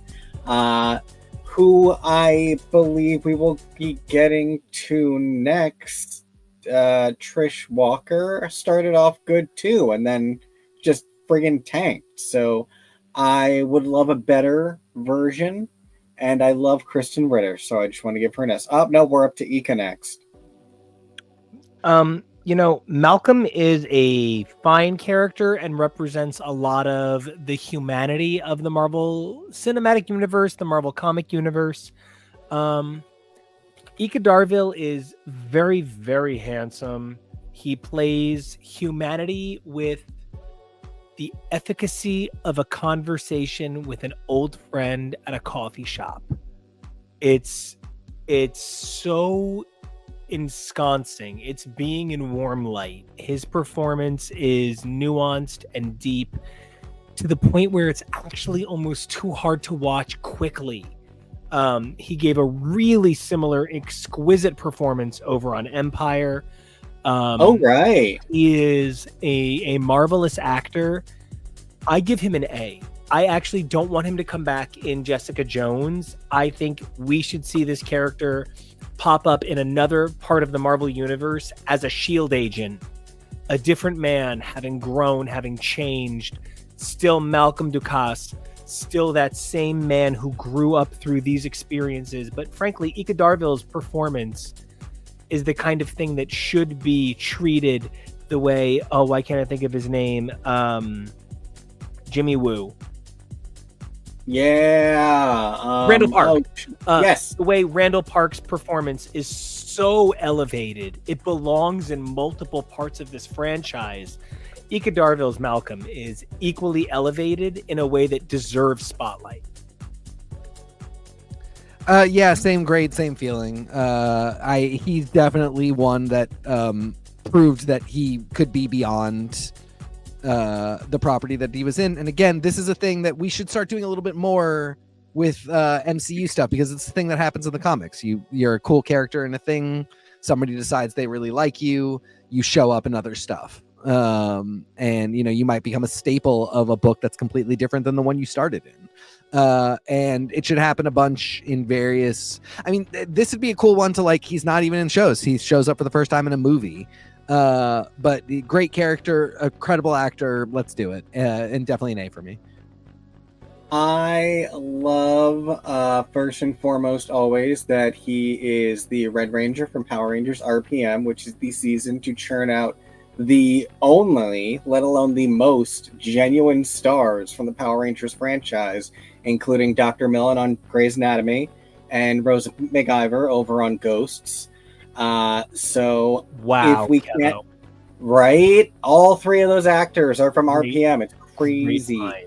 Who I believe we will be getting to next, Trish Walker, started off good too, and then just friggin' tanked. So I would love a better version, and I love Kristen Ritter, so I just want to give her an S. No, we're up to Ika next. Malcolm is a fine character and represents a lot of the humanity of the Marvel Cinematic Universe, the Marvel Comic Universe. Ika Darville is very, very handsome. He plays humanity with the efficacy of a conversation with an old friend at a coffee shop. It's so ensconcing. It's being in warm light. His performance is nuanced and deep to the point where it's actually almost too hard to watch quickly. He gave a really similar exquisite performance over on Empire. Right. He is a marvelous actor. I give him an A. I actually don't want him to come back in Jessica Jones. I think we should see this character pop up in another part of the Marvel Universe as a SHIELD agent, a different man, having grown, having changed, still Malcolm Dukas, still that same man who grew up through these experiences. But frankly, Ika Darville's performance is the kind of thing that should be treated the way, why can't I think of his name? Jimmy Woo. Yeah. Randall Park. Yes. The way Randall Park's performance is so elevated. It belongs in multiple parts of this franchise. Ika Darville's Malcolm is equally elevated in a way that deserves spotlight. Yeah, same grade, same feeling. He's definitely one that proved that he could be beyond the property that he was in. And again, this is a thing that we should start doing a little bit more with MCU stuff, because it's the thing that happens in the comics. You're a cool character in a thing, somebody decides they really like you, you show up in other stuff. And you might become a staple of a book that's completely different than the one you started in. And it should happen a bunch in various. I mean, this would be a cool one to like. He's not even in shows. He shows up for the first time in a movie. But great character, a credible actor. Let's do it. And definitely an A for me. I love, first and foremost, always that he is the Red Ranger from Power Rangers RPM, which is the season to churn out the only, let alone the most, genuine stars from the Power Rangers franchise, including Dr. Millen on Grey's Anatomy and Rosa McIver over on Ghosts. So Wow, if we Kevo. can't, right? All three of those actors are from Great- RPM. It's Great crazy. mind.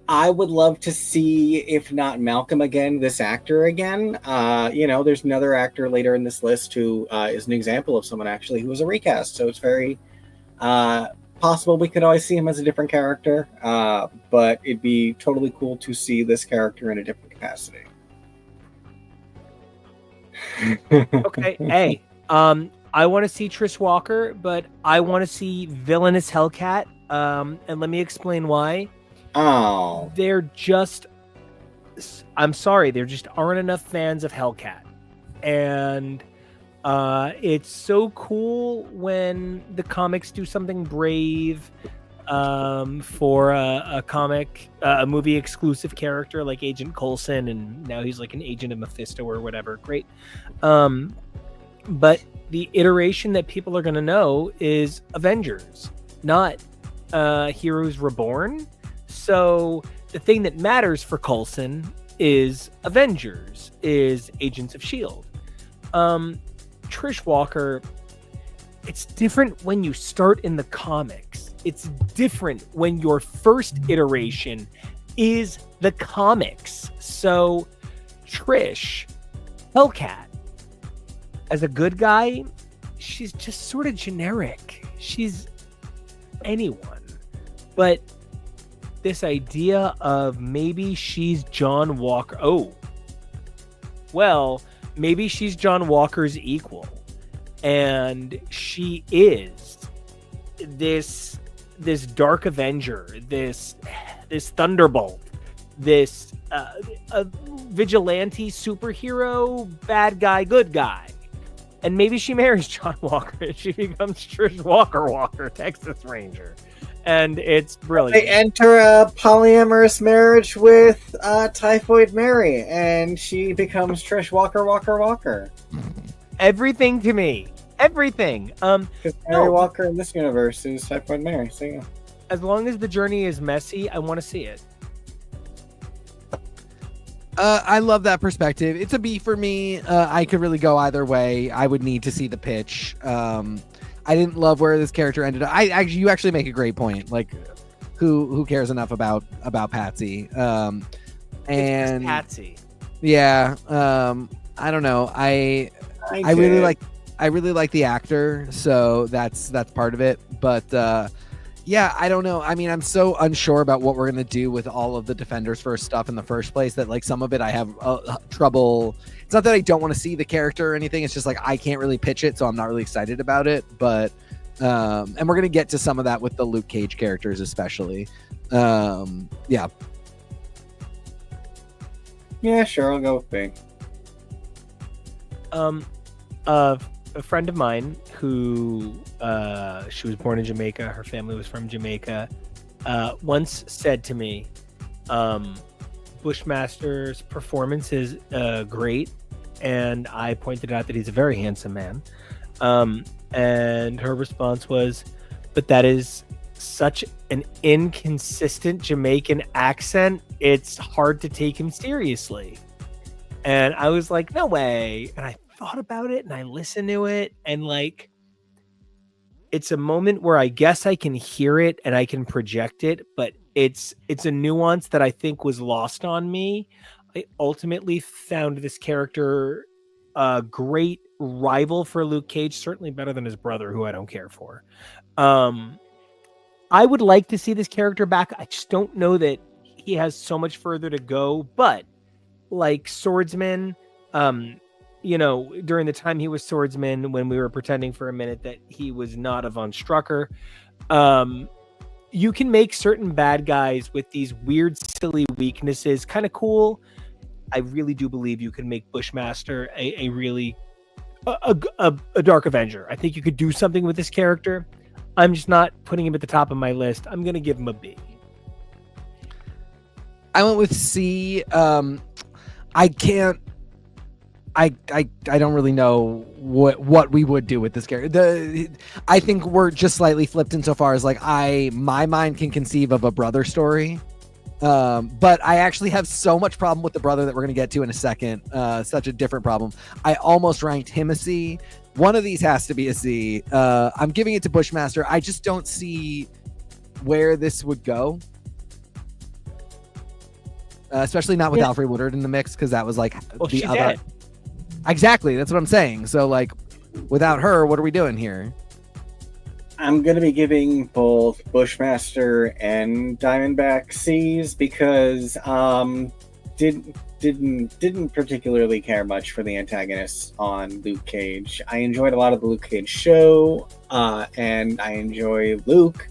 I would love to see, if not Malcolm again, this actor again. There's another actor later in this list who is an example of someone actually who was a recast. So it's very possible we could always see him as a different character. But it'd be totally cool to see this character in a different capacity. Okay, hey, I want to see Trish Walker, but I want to see villainous Hellcat. And let me explain why. Oh, I'm sorry, there just aren't enough fans of Hellcat. And it's so cool when the comics do something brave for a movie exclusive character like Agent Coulson, and now he's like an agent of Mephisto or whatever. Great. But the iteration that people are going to know is Avengers, not Heroes Reborn. So the thing that matters for Coulson is Avengers, is Agents of S.H.I.E.L.D. Trish Walker, it's different when you start in the comics. It's different when your first iteration is the comics. So Trish, Hellcat, as a good guy, she's just sort of generic. She's anyone. But this idea of maybe she's John Walker. Oh, well, maybe she's John Walker's equal. And she is this Dark Avenger, this Thunderbolt, this a vigilante superhero, bad guy, good guy. And maybe she marries John Walker and she becomes Trish Walker, Texas Ranger. And it's brilliant. they enter a polyamorous marriage with Typhoid Mary, and she becomes Trish Walker. Everything to me. Everything. Because Mary No. Walker in this universe is Typhoid Mary. So yeah. As long as the journey is messy, I want to see it. I love that perspective. It's a B for me. I could really go either way. I would need to see the pitch. I didn't love where this character ended up. You actually make a great point. Like, who cares enough about Patsy? And It's Patsy. yeah, I don't know. I really like the actor, so that's part of it. But yeah, I don't know. I mean, I'm so unsure about what we're gonna do with all of the Defenders first stuff in the first place that like some of it I have trouble. It's not that I don't want to see the character or anything. It's just like I can't really pitch it, so I'm not really excited about it. But and we're gonna get to some of that with the Luke Cage characters, especially. Yeah. Yeah, sure, I'll go with B. A friend of mine who she was born in Jamaica, her family was from Jamaica, once said to me, Bushmaster's performance is great, and I pointed out that he's a very handsome man, and her response was, but that is such an inconsistent Jamaican accent, it's hard to take him seriously. And I was like, no way. And I thought about it and I listened to it, and like, it's a moment where I guess I can hear it and I can project it, but it's a nuance that I think was lost on me. I ultimately found this character a great rival for Luke Cage, certainly better than his brother, who I don't care for. I would like to see this character back. I just don't know that he has so much further to go, but like Swordsman, during the time he was swordsman, when we were pretending for a minute that he was not a Von Strucker, you can make certain bad guys with these weird, silly weaknesses kind of cool. I really do believe you can make Bushmaster a really a Dark Avenger. I think you could do something with this character. I'm just not putting him at the top of my list. I'm going to give him a B. I went with C. I can't. I don't really know what we would do with this character. I think we're just slightly flipped insofar as like my mind can conceive of a brother story, but I actually have so much problem with the brother that we're gonna get to in a second. Such a different problem. I almost ranked him a C. One of these has to be a C. I'm giving it to Bushmaster. I just don't see where this would go. Especially not with Alfred Woodard in the mix, because that was like the other. Dead. Exactly, that's what I'm saying. So, like, without her, what are we doing here? I'm gonna be giving both Bushmaster and Diamondback C's because didn't particularly care much for the antagonists on Luke Cage. I enjoyed a lot of the Luke Cage show, and I enjoy Luke,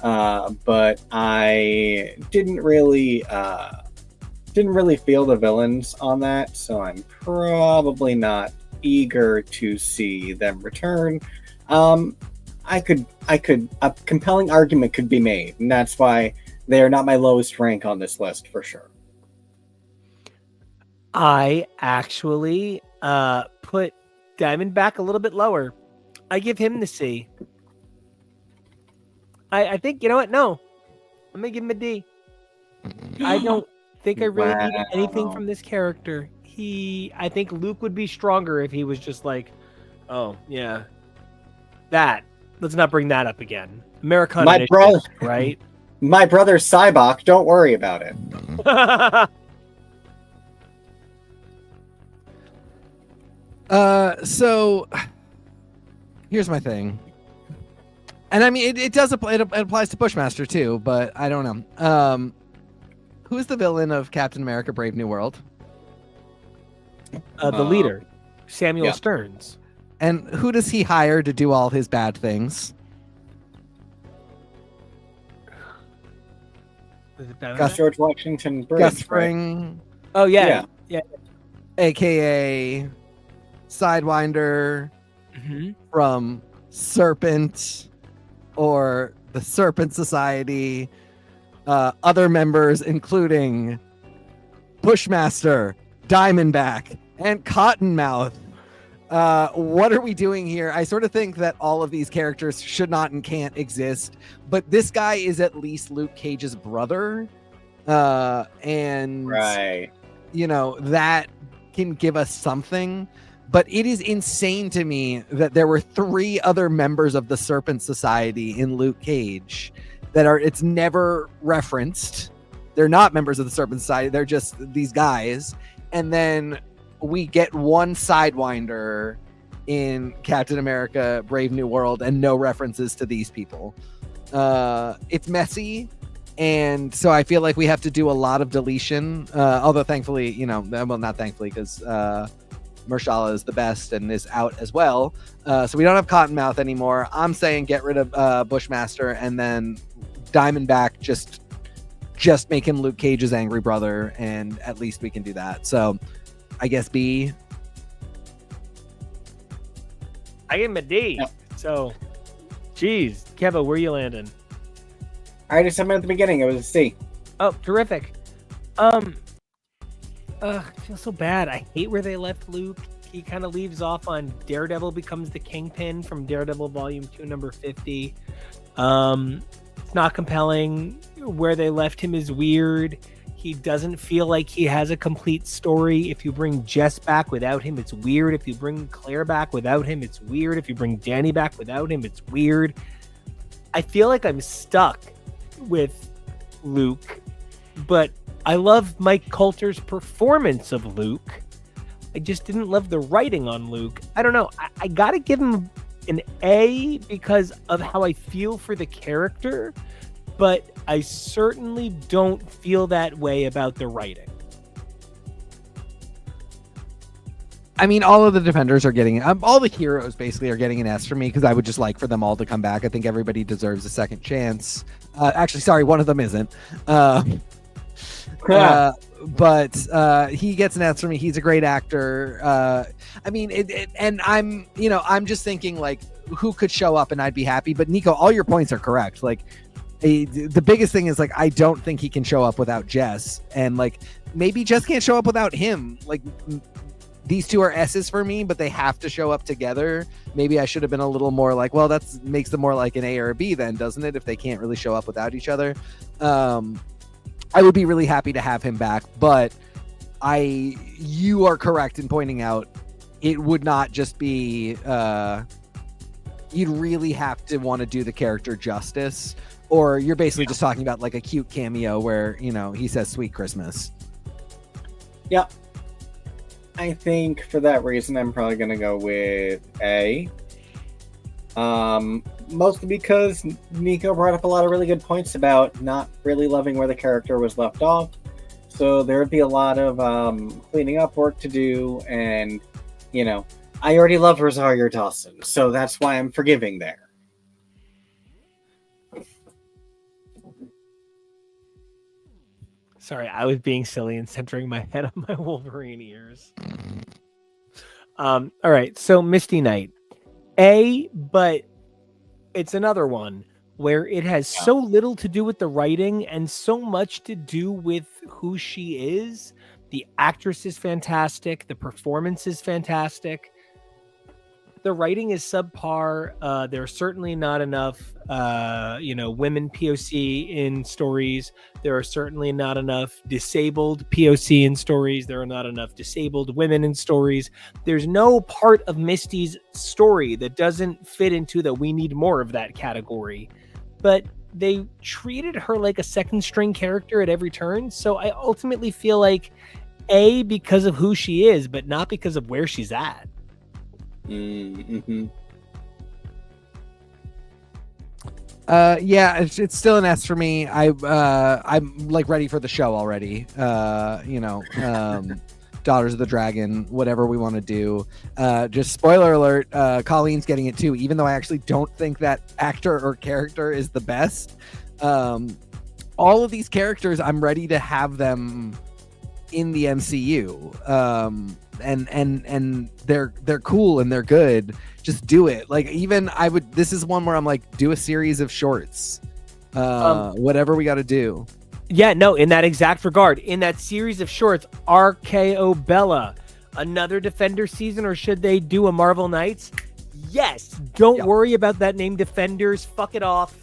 but I didn't really feel the villains on that, so I'm probably not eager to see them return. A compelling argument could be made, and that's why they are not my lowest rank on this list for sure. I actually put Diamondback a little bit lower. I give him the C. I think, you know what? No, I'm gonna give him a D. I don't think I really needed anything from this character. I think Luke would be stronger if he was just like, oh yeah, that. Let's not bring that up again. Americana, my brother, right? My brother's Cybok. Don't worry about it. So here's my thing, and I mean it does apply. It applies to Bushmaster too, but I don't know. Who is the villain of Captain America: Brave New World? The leader, Samuel Stearns. And who does he hire to do all his bad things? George Washington Bridge. Gus Fring. Right? Oh yeah. AKA Sidewinder from Serpent or the Serpent Society. Other members including Bushmaster, Diamondback, and Cottonmouth. What are we doing here? I sort of think that all of these characters should not and can't exist, but this guy is at least Luke Cage's brother. And right, that can give us something, but it is insane to me that there were 3 other members of the Serpent Society in Luke Cage it's never referenced. They're not members of the Serpent Society. They're just these guys. And then we get one Sidewinder in Captain America: Brave New World and no references to these people. It's messy, and so I feel like we have to do a lot of deletion, although thankfully, well, not thankfully, because Mahershala is the best and is out as well, so we don't have Cottonmouth anymore. I'm saying get rid of Bushmaster, and then Diamondback, just make him Luke Cage's angry brother, and at least we can do that. So I guess B. I give him a D. Yep. So, geez, Kevo, where you landing? I already said at the beginning. It was a C. Oh, terrific. I feel so bad. I hate where they left Luke. He kind of leaves off on Daredevil becomes the Kingpin from Daredevil Volume 2, number 50. It's not compelling. Where they left him is weird. He doesn't feel like he has a complete story. If you bring Jess back without him, it's weird. If you bring Claire back without him, it's weird. If you bring Danny back without him, it's weird. I feel like I'm stuck with Luke, but I love Mike Coulter's performance of Luke. I just didn't love the writing on Luke. I don't know. I gotta give him an A because of how I feel for the character, but I certainly don't feel that way about the writing. I mean, all of the defenders are getting all the heroes basically are getting an S for me because I would just like for them all to come back. I think everybody deserves a second chance. Actually, sorry, one of them isn't. But he gets an S for me. He's a great actor. I mean, and I'm just thinking like who could show up and I'd be happy. But Nico, all your points are correct. Like the biggest thing is like I don't think he can show up without Jess, and like maybe Jess can't show up without him. Like these two are S's for me, but they have to show up together. Maybe I should have been a little more like, well, that makes them more like an A or a B then, doesn't it? If they can't really show up without each other. I would be really happy to have him back, but you are correct in pointing out it would not just be, you'd really have to want to do the character justice, or you're basically just talking about like a cute cameo where, he says Sweet Christmas. Yeah. I think for that reason, I'm probably going to go with A. Mostly because Nico brought up a lot of really good points about not really loving where the character was left off. So there would be a lot of cleaning up work to do. And, I already love Rosario Dawson. So that's why I'm forgiving there. Sorry, I was being silly and centering my head on my Wolverine ears. All right, so Misty Knight. A, but it's another one where it has so little to do with the writing and so much to do with who she is. The actress is fantastic. The performance is fantastic. The writing is subpar. There's certainly not enough, women POC in stories. There are certainly not enough disabled POC in stories. There are not enough disabled women in stories. There's no part of Misty's story that doesn't fit into the we need more of that category. But they treated her like a second string character at every turn. So I ultimately feel like A, because of who she is, but not because of where she's at. Mm-hmm. Yeah, it's still an S for me. I'm like ready for the show already. Daughters of the Dragon, whatever we want to do. Just spoiler alert, Colleen's getting it too, even though I actually don't think that actor or character is the best. All of these characters, I'm ready to have them in the MCU. And they're cool and they're good. Just do it. Like this is one where I'm like, do a series of shorts. Whatever we got to do. Yeah, no, in that exact regard, in that series of shorts, RKO Bella, another Defender season, or should they do a Marvel Knights? Yes. Don't worry about that name, Defenders. Fuck it off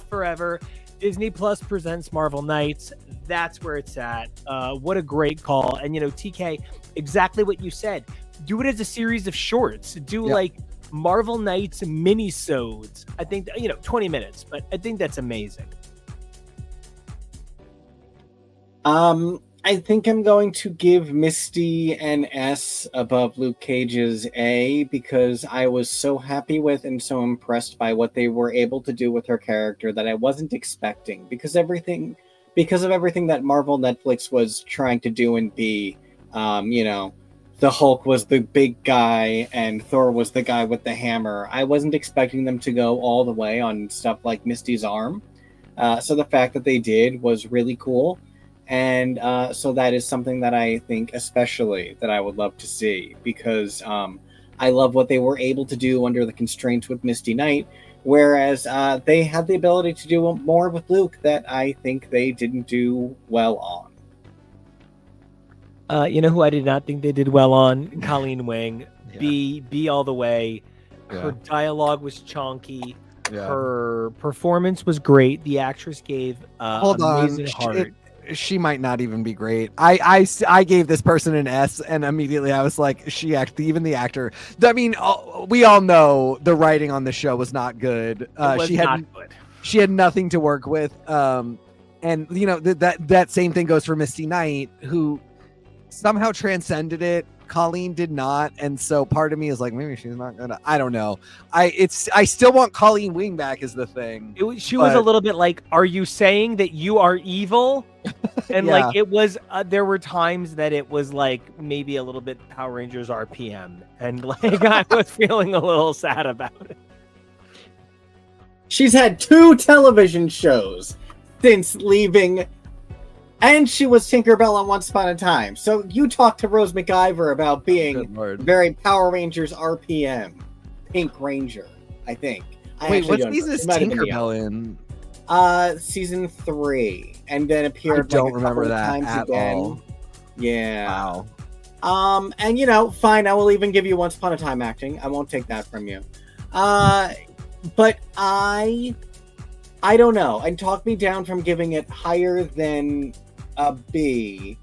forever. Disney Plus presents Marvel Knights. That's where it's at. What a great call. And, TK, exactly what you said. Do it as a series of shorts. Do like Marvel Knights mini-sodes. I think, 20 minutes, but I think that's amazing. I think I'm going to give Misty an S above Luke Cage's A because I was so happy with and so impressed by what they were able to do with her character that I wasn't expecting because of everything that Marvel Netflix was trying to do and be, the Hulk was the big guy and Thor was the guy with the hammer. I wasn't expecting them to go all the way on stuff like Misty's arm. So the fact that they did was really cool. And so that is something that I think especially that I would love to see because I love what they were able to do under the constraints with Misty Knight, whereas they had the ability to do more with Luke that I think they didn't do well on. You know who I did not think they did well on? Colleen Wing. Yeah. B all the way. Yeah. Her dialogue was chonky. Yeah. Her performance was great. The actress gave amazing heart. She might not even be great. I gave this person an S, and immediately I was like, even the actor. I mean, we all know the writing on the show was not good. She had nothing to work with. And that same thing goes for Misty Knight, who somehow transcended it. Colleen did not, and so part of me is like, maybe she's not gonna. I don't know. I still want Colleen Wing back is the thing. She was a little bit like, "Are you saying that you are evil?" And Yeah. like it was, there were times that it was like maybe a little bit Power Rangers RPM, and like I was feeling a little sad about it. She's had 2 television shows since leaving, and she was Tinkerbell on Once Upon a Time. So you talk to Rose McIver about being Good Lord. very Power Rangers RPM. Pink Ranger, I think. Wait, what season is Tinkerbell in? Season 3, and then appeared. I don't like, a remember couple of that times at again. all. Yeah. Wow. And you know, fine. I will even give you Once Upon a Time acting. I won't take that from you. But I don't know. And talk me down from giving it higher than a B.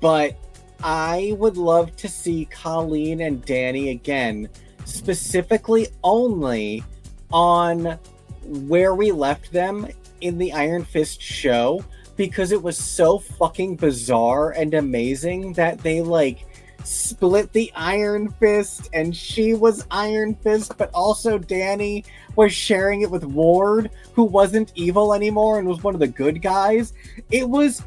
But I would love to see Colleen and Danny again, specifically only on where we left them in the Iron Fist show, because it was so fucking bizarre and amazing that they like split the Iron Fist, and she was Iron Fist, but also Danny was sharing it with Ward, who wasn't evil anymore and was one of the good guys. It was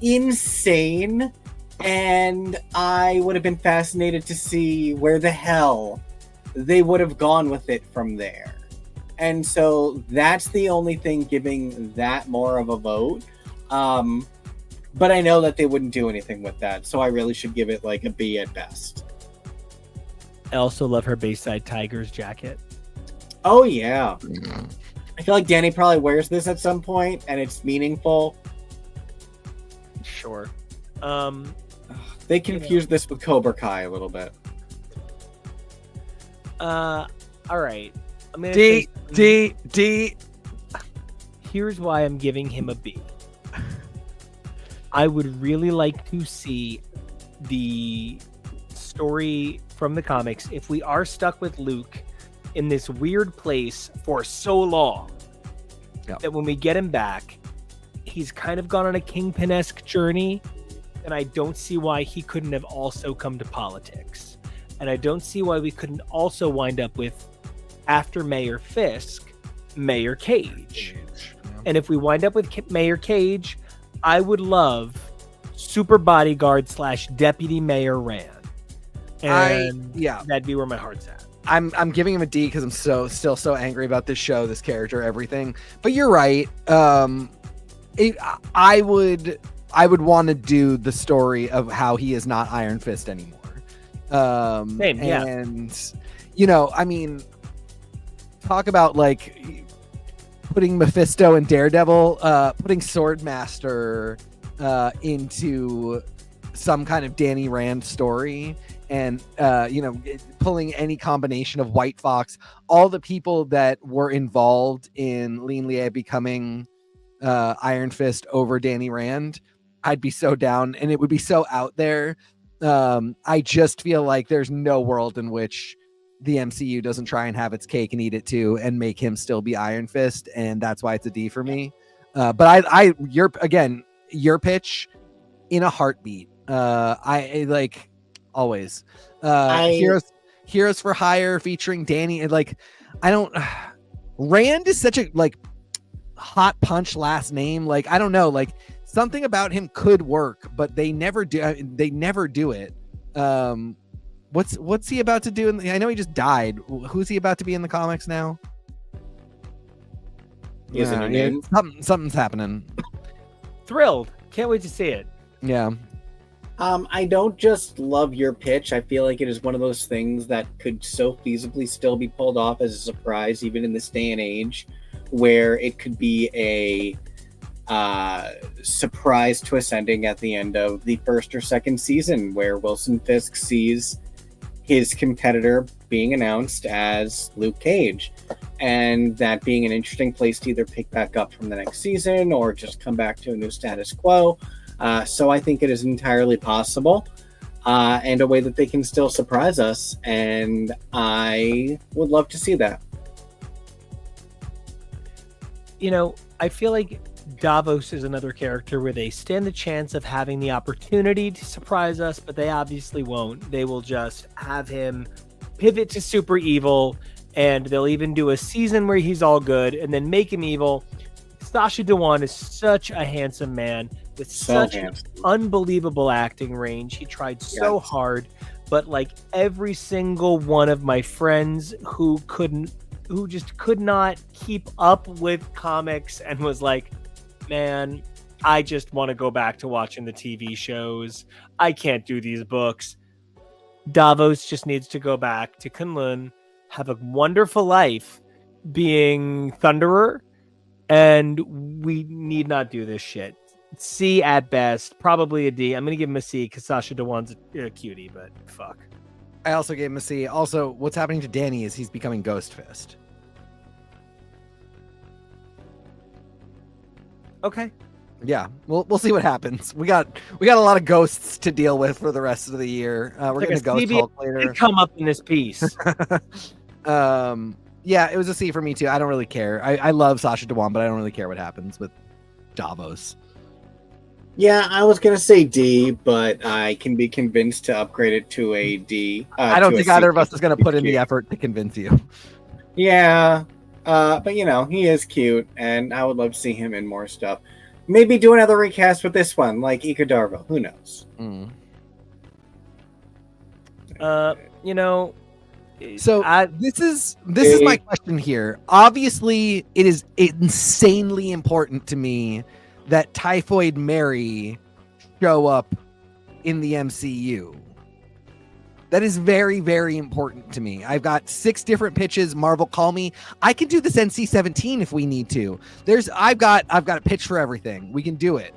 insane, and I would have been fascinated to see where the hell they would have gone with it from there. And so that's the only thing giving that more of a vote. But I know that they wouldn't do anything with that, so I really should give it like a B at best. I also love her Bayside Tigers jacket. Oh yeah. I feel like Danny probably wears this at some point, and it's meaningful. Sure. They confused this with Cobra Kai a little bit. All right. I'm gonna D. Here's why I'm giving him a B. I would really like to see the story from the comics, if we are stuck with Luke in this weird place for so long, that when we get him back, he's kind of gone on a Kingpin-esque journey, and I don't see why he couldn't have also come to politics. And I don't see why we couldn't also wind up with, after Mayor Fisk, Mayor Cage. And if we wind up with Mayor Cage, I would love super bodyguard / deputy mayor Rand. And that'd be where my heart's at. I'm giving him a D because I'm still so angry about this show, this character, everything. But you're right. I would want to do the story of how he is not Iron Fist anymore. Same, yeah. And you know, I mean, talk about like putting Mephisto and Daredevil, putting Swordmaster into some kind of Danny Rand story, and you know, pulling any combination of White Fox, all the people that were involved in Lin Lie becoming Iron Fist over Danny Rand, I'd be so down, and it would be so out there. I just feel like there's no world in which the MCU doesn't try and have its cake and eat it too, and make him still be Iron Fist, and that's why it's a D for me. But your pitch in a heartbeat. I like always. Heroes for Hire featuring Danny, and like I don't. Rand is such a like hot punch last name. Like I don't know, like something about him could work, but they never do. They never do it. What's he about to do? I know he just died. Who's he about to be in the comics now? Something's happening. Thrilled. Can't wait to see it. Yeah. I don't just love your pitch. I feel like it is one of those things that could so feasibly still be pulled off as a surprise, even in this day and age, where it could be a surprise twist ending at the end of the first or second season, where Wilson Fisk sees his competitor being announced as Luke Cage, and that being an interesting place to either pick back up from the next season or just come back to a new status quo. So I think it is entirely possible, and a way that they can still surprise us, and I would love to see that. You know, I feel like Davos is another character where they stand the chance of having the opportunity to surprise us, but they obviously won't. They will just have him pivot to super evil, and they'll even do a season where he's all good and then make him evil. Sacha Dhawan is such a handsome man with such unbelievable acting range. He tried so hard, but like every single one of my friends who just could not keep up with comics and was like, man, I just want to go back to watching the TV shows. I can't do these books. Davos just needs to go back to Kunlun, have a wonderful life being Thunderer, and we need not do this shit. C at best, probably a D. I'm going to give him a C because Sacha Dhawan's a cutie, but fuck. I also gave him a C. Also, what's happening to Danny is he's becoming Ghost Fist. Okay. Yeah, we'll see what happens. We got a lot of ghosts to deal with for the rest of the year. We're like gonna Ghost Hulk later. Come up in this piece. Yeah, it was a C for me too. I don't really care. I love Sacha Dhawan, but I don't really care what happens with Davos. Yeah, I was gonna say D, but I can be convinced to upgrade it to a D. I don't think either of us is gonna put in the effort to convince you. Yeah, but you know, he is cute, and I would love to see him in more stuff. Maybe do another recast with this one, like Ika Darvo. Who knows? You know. So this is my question here. Obviously, it is insanely important to me that Typhoid Mary show up in the MCU. That is very, very important to me. I've got 6 different pitches. Marvel, call me. I can do this NC-17 if we need to. I've got a pitch for everything. We can do it.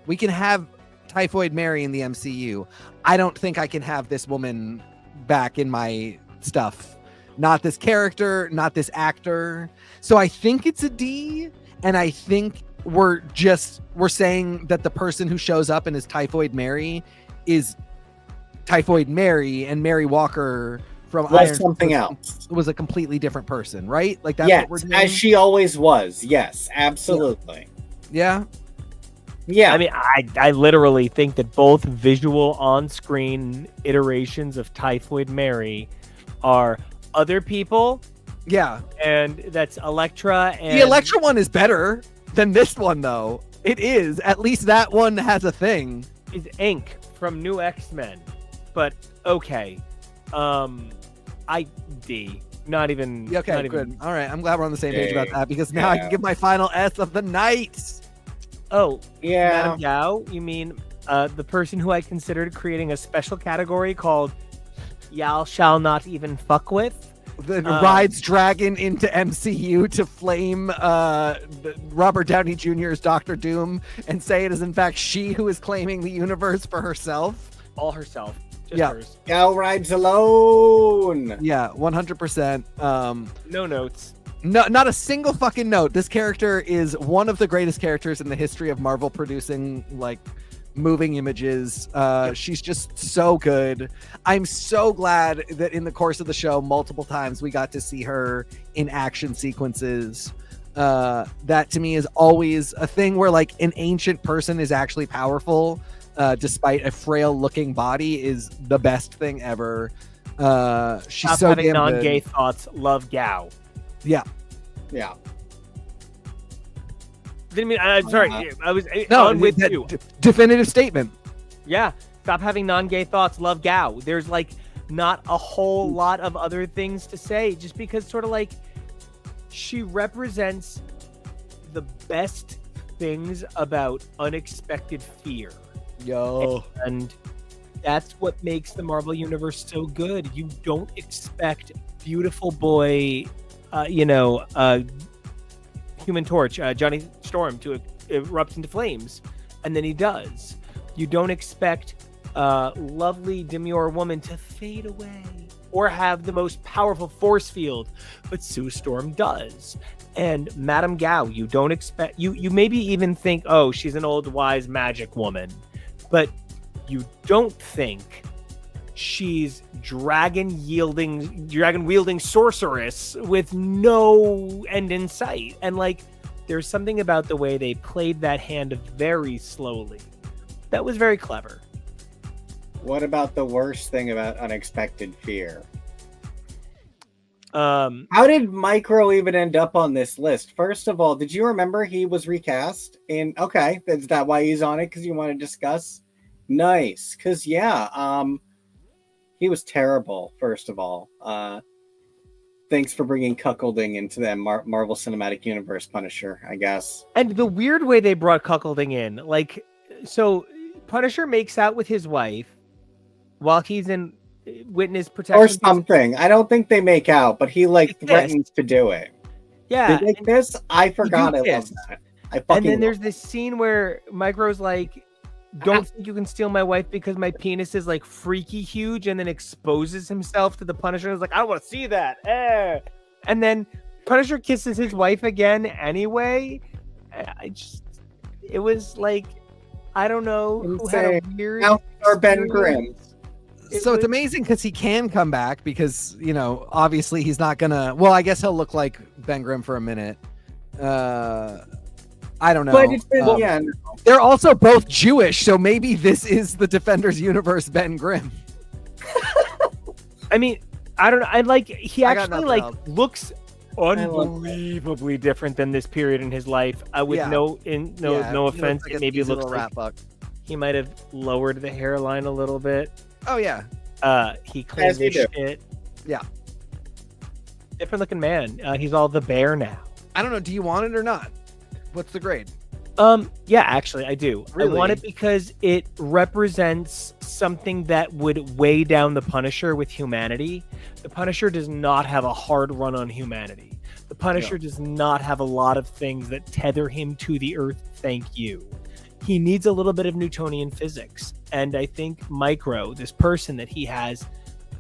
We can have Typhoid Mary in the MCU. I don't think I can have this woman back in my stuff. Not this character, not this actor. So I think it's a D, and I think we're saying that the person who shows up and is Typhoid Mary is Typhoid Mary, and Mary Walker from Iron something else. Was a completely different person, right? Like that's what we're doing. As she always was. Yes, absolutely. Yeah. Yeah. I mean, I literally think that both visual on-screen iterations of Typhoid Mary are other people. Yeah. And that's Elektra. And the Elektra one is better than this one, though. It is. At least that one has a thing. Is Ink from New X-Men. But okay. D. Not even. Okay, not good. Even, all right. I'm glad we're on the same page about that because now I can give my final S of the night. Oh, yeah. Madame Gao, you mean the person who I considered creating a special category called Y'all Shall Not Even Fuck With? That rides Dragon into MCU to flame Robert Downey Jr.'s Doctor Doom and say it is in fact she who is claiming the universe for herself. All herself. Just hers. Gal rides alone. Yeah, 100%. No notes. No, not a single fucking note. This character is one of the greatest characters in the history of Marvel producing like moving images. She's just so good. I'm so glad that in the course of the show, multiple times we got to see her in action sequences. That to me is always a thing where like an ancient person is actually powerful, despite a frail looking body, is the best thing ever. She's Stop so having damn non-gay good. thoughts. Love Gao. Yeah. Yeah. Didn't mean. I'm sorry. I was with you. Definitive statement. Yeah. Stop having non-gay thoughts. Love Gao. There's like not a whole lot of other things to say, just because sort of like she represents the best things about unexpected fear. Yo. And that's what makes the Marvel Universe so good. You don't expect beautiful boy, Human Torch, Johnny Storm to erupt into flames, and then he does. You don't expect lovely demure woman to fade away or have the most powerful force field, but Sue Storm does. And Madame Gao, you don't expect, you maybe even think, oh, she's an old wise magic woman, but you don't think she's dragon wielding sorceress with no end in sight. And like there's something about the way they played that hand very slowly that was very clever. What about the worst thing about Unexpected Fear? How did Micro even end up on this list? First of all, did you remember he was recast? Okay, is that why he's on it? Because you want to discuss? Nice, because he was terrible. First of all, thanks for bringing cuckolding into the Marvel Cinematic Universe, Punisher, I guess. And the weird way they brought cuckolding in, like, so Punisher makes out with his wife while he's in witness protection Or something. I don't think they make out, but he threatens to do it. Yeah. They make this? I forgot. I love that. And then there's this scene where Micro's like, don't think you can steal my wife because my penis is like freaky huge, and then exposes himself to the Punisher. It's like, I don't want to see that. And then Punisher kisses his wife again anyway. It was like, I don't know who had a weird. Now our Ben Grimm. It's amazing because he can come back because, obviously he's not gonna. Well, I guess he'll look like Ben Grimm for a minute. I don't know. But it's been, they're also both Jewish, so maybe this is the Defenders universe Ben Grimm. I mean, I don't know. He actually looks unbelievably different than this period in his life. With no offense, like maybe it looks like rat buck. He might have lowered the hairline a little bit. Oh yeah. He cleaned his shit. Yeah. Different looking man. He's all the bear now. I don't know. Do you want it or not? What's the grade? Yeah, actually, I do. Really? I want it because it represents something that would weigh down the Punisher with humanity. The Punisher does not have a hard run on humanity. The Punisher does not have a lot of things that tether him to the earth. Thank you. He needs a little bit of Newtonian physics. And I think Micro, this person that he has,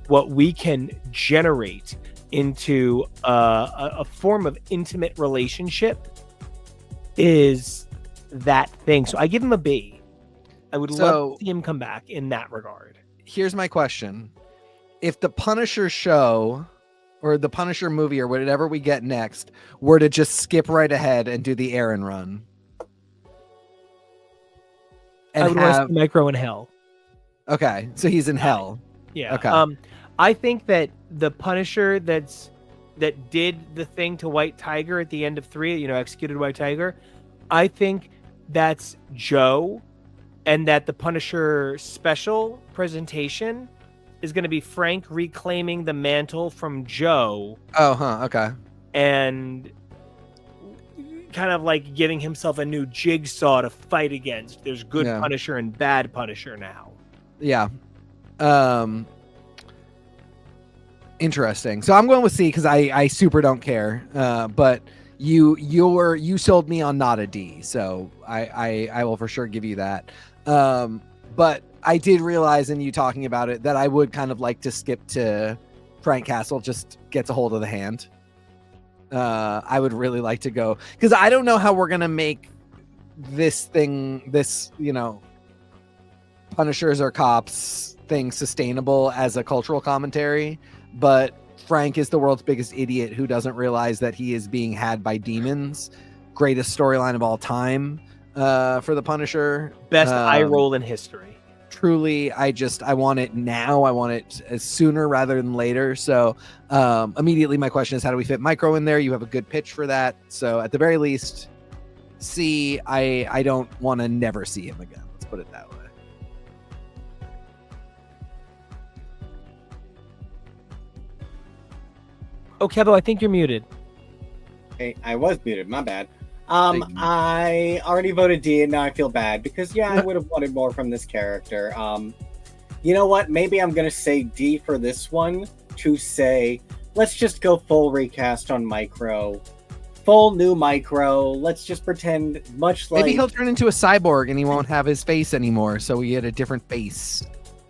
what we can generate into a form of intimate relationship is that thing. So I give him a B. I would love to see him come back in that regard. Here's my question. If the Punisher show or the Punisher movie or whatever we get next were to just skip right ahead and do the Aaron run. And I would want to see Micro in hell. Okay, so he's in hell. Yeah. Okay. I think that the Punisher that did the thing to White Tiger at the end of 3, executed White Tiger, I think that's Joe, and that the Punisher special presentation is going to be Frank reclaiming the mantle from Joe. Oh, huh. Okay. And kind of like giving himself a new jigsaw to fight against. There's good Punisher and bad Punisher now. Yeah. Interesting. So I'm going with C because I super don't care. But you sold me on not a D, so I will for sure give you that. But I did realize in you talking about it that I would kind of like to skip to Frank Castle just gets a hold of the hand. I would really like to go because I don't know how we're gonna make this Punishers or cops thing sustainable as a cultural commentary, but Frank is the world's biggest idiot who doesn't realize that he is being had by demons. Greatest storyline of all time for the Punisher. Best eye roll in history. Truly, I want it now. I want it as sooner rather than later. So immediately my question is, how do we fit Micro in there? You have a good pitch for that. So at the very least, C, I don't want to never see him again. Let's put it that way. Oh, Kevo, I think you're muted. Hey, I was muted. My bad. I already voted D, and now I feel bad because I would have wanted more from this character. You know what? Maybe I'm gonna say D for this one to say let's just go full recast on Micro, full new Micro. Let's just pretend maybe he'll turn into a cyborg and he won't have his face anymore, so we get a different face.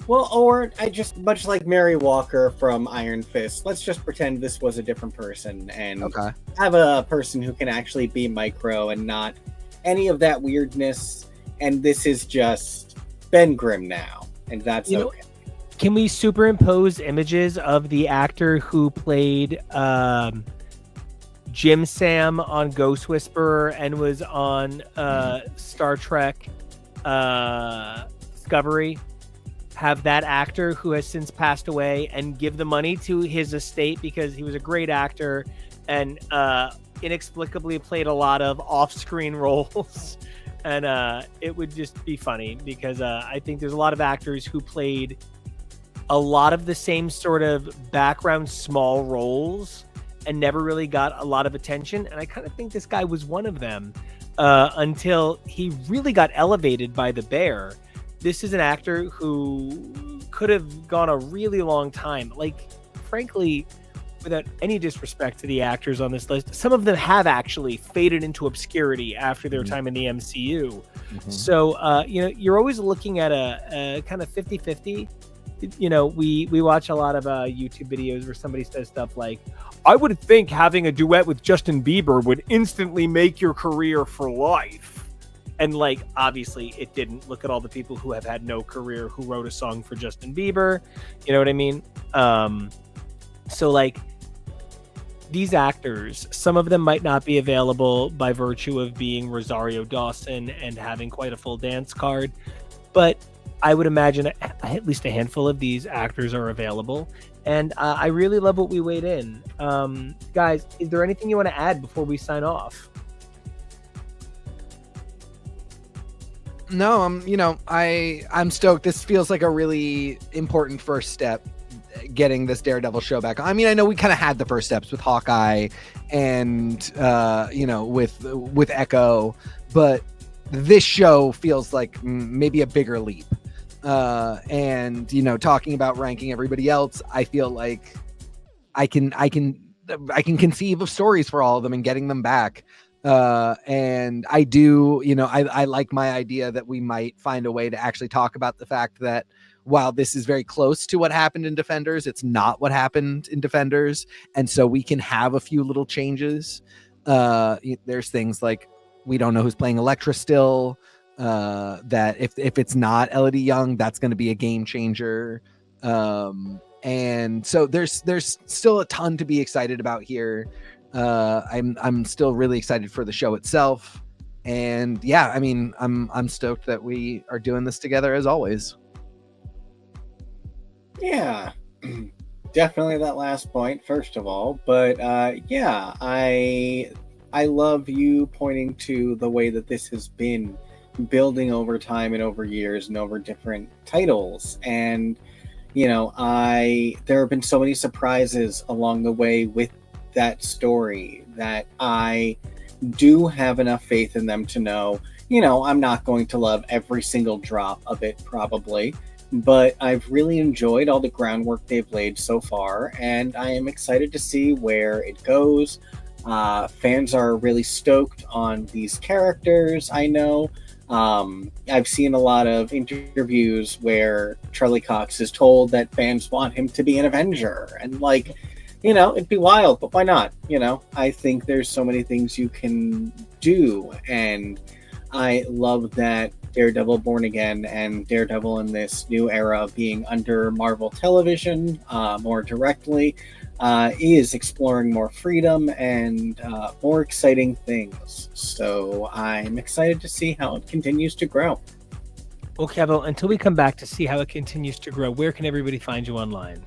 Well, or much like Mary Walker from Iron Fist, let's just pretend this was a different person and have a person who can actually be Micro and not any of that weirdness. And this is just Ben Grimm now, and that's okay. Can we superimpose images of the actor who played Jim Sam on Ghost Whisperer and was on Star Trek Discovery. Have that actor who has since passed away and give the money to his estate because he was a great actor and inexplicably played a lot of off-screen roles. And it would just be funny because I think there's a lot of actors who played a lot of the same sort of background small roles and never really got a lot of attention. And I kind of think this guy was one of them until he really got elevated by The Bear. This is an actor who could have gone a really long time. Like, frankly, without any disrespect to the actors on this list, some of them have actually faded into obscurity after their time in the MCU. Mm-hmm. So, you're always looking at a kind of 50-50. We watch a lot of YouTube videos where somebody says stuff like, I would think having a duet with Justin Bieber would instantly make your career for life. And like, obviously it didn't. Look at all the people who have had no career who wrote a song for Justin Bieber. You know what I mean? So like, these actors, some of them might not be available by virtue of being Rosario Dawson and having quite a full dance card, but I would imagine at least a handful of these actors are available. And I really love what we weighed in. Guys, is there anything you want to add before we sign off? No, I'm stoked. This feels like a really important first step, getting this Daredevil show back. I mean, I know we kind of had the first steps with Hawkeye and with Echo, but this show feels like maybe a bigger leap. And talking about ranking everybody else, I feel like I can conceive of stories for all of them and getting them back. And I do, I like my idea that we might find a way to actually talk about the fact that while this is very close to what happened in Defenders, it's not what happened in Defenders. And so we can have a few little changes. There's things like, we don't know who's playing Elektra still, that if it's not Elodie Young, that's going to be a game changer. And so there's still a ton to be excited about here. I'm still really excited for the show itself, and yeah, I mean, I'm stoked that we are doing this together as always. Yeah, definitely that last point first of all, but yeah, I love you pointing to the way that this has been building over time and over years and over different titles, and there have been so many surprises along the way with that story that I do have enough faith in them to know, I'm not going to love every single drop of it probably, but I've really enjoyed all the groundwork they've laid so far, and I am excited to see where it goes. Fans are really stoked on these characters. I know I've seen a lot of interviews where Charlie Cox is told that fans want him to be an Avenger, and like, it'd be wild, but why not? I think there's so many things you can do, and I love that Daredevil Born Again and Daredevil in this new era being under Marvel Television more directly is exploring more freedom and more exciting things. So I'm excited to see how it continues to grow. Well, Kevo, until we come back to see how it continues to grow, where can everybody find you online?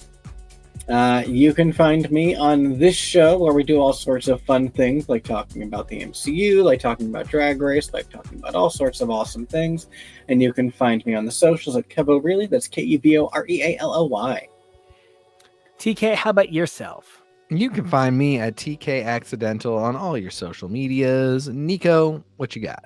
You can find me on this show where we do all sorts of fun things, like talking about the MCU, like talking about Drag Race, like talking about all sorts of awesome things. And you can find me on the socials at Kevo Really. That's KevoReally. TK, how about yourself? You can find me at TK Accidental on all your social medias. Nico, what you got?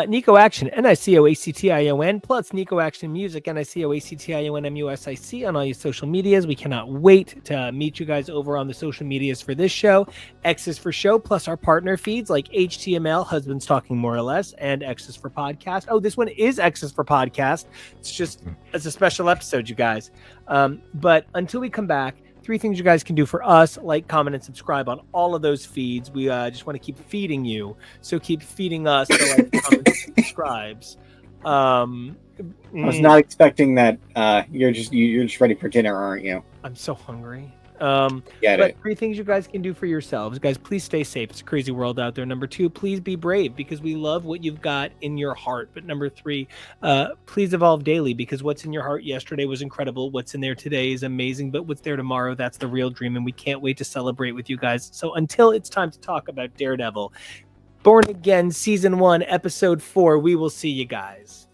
Nico Action, NICOACTION, plus Nico Action Music, NICOACTIONMUSIC on all your social medias. We cannot wait to meet you guys over on the social medias for this show. X is for show, plus our partner feeds like HTML, Husbands Talking More or Less, and X is for Podcast. Oh, this one is X is for Podcast. It's a special episode, you guys. But until we come back, 3 things you guys can do for us: like, comment, and subscribe on all of those feeds. We just want to keep feeding you, so keep feeding us the like, comments, and subscribes. I was not expecting that. You're just ready for dinner, aren't you? I'm so hungry. Get But it. 3 things you guys can do for yourselves. Guys, please stay safe. It's a crazy world out there. Number 2, please be brave because we love what you've got in your heart. But number 3, please evolve daily because what's in your heart yesterday was incredible. What's in there today is amazing. But what's there tomorrow, that's the real dream. And we can't wait to celebrate with you guys. So until it's time to talk about Daredevil, Born Again, Season 1, Episode 4, we will see you guys.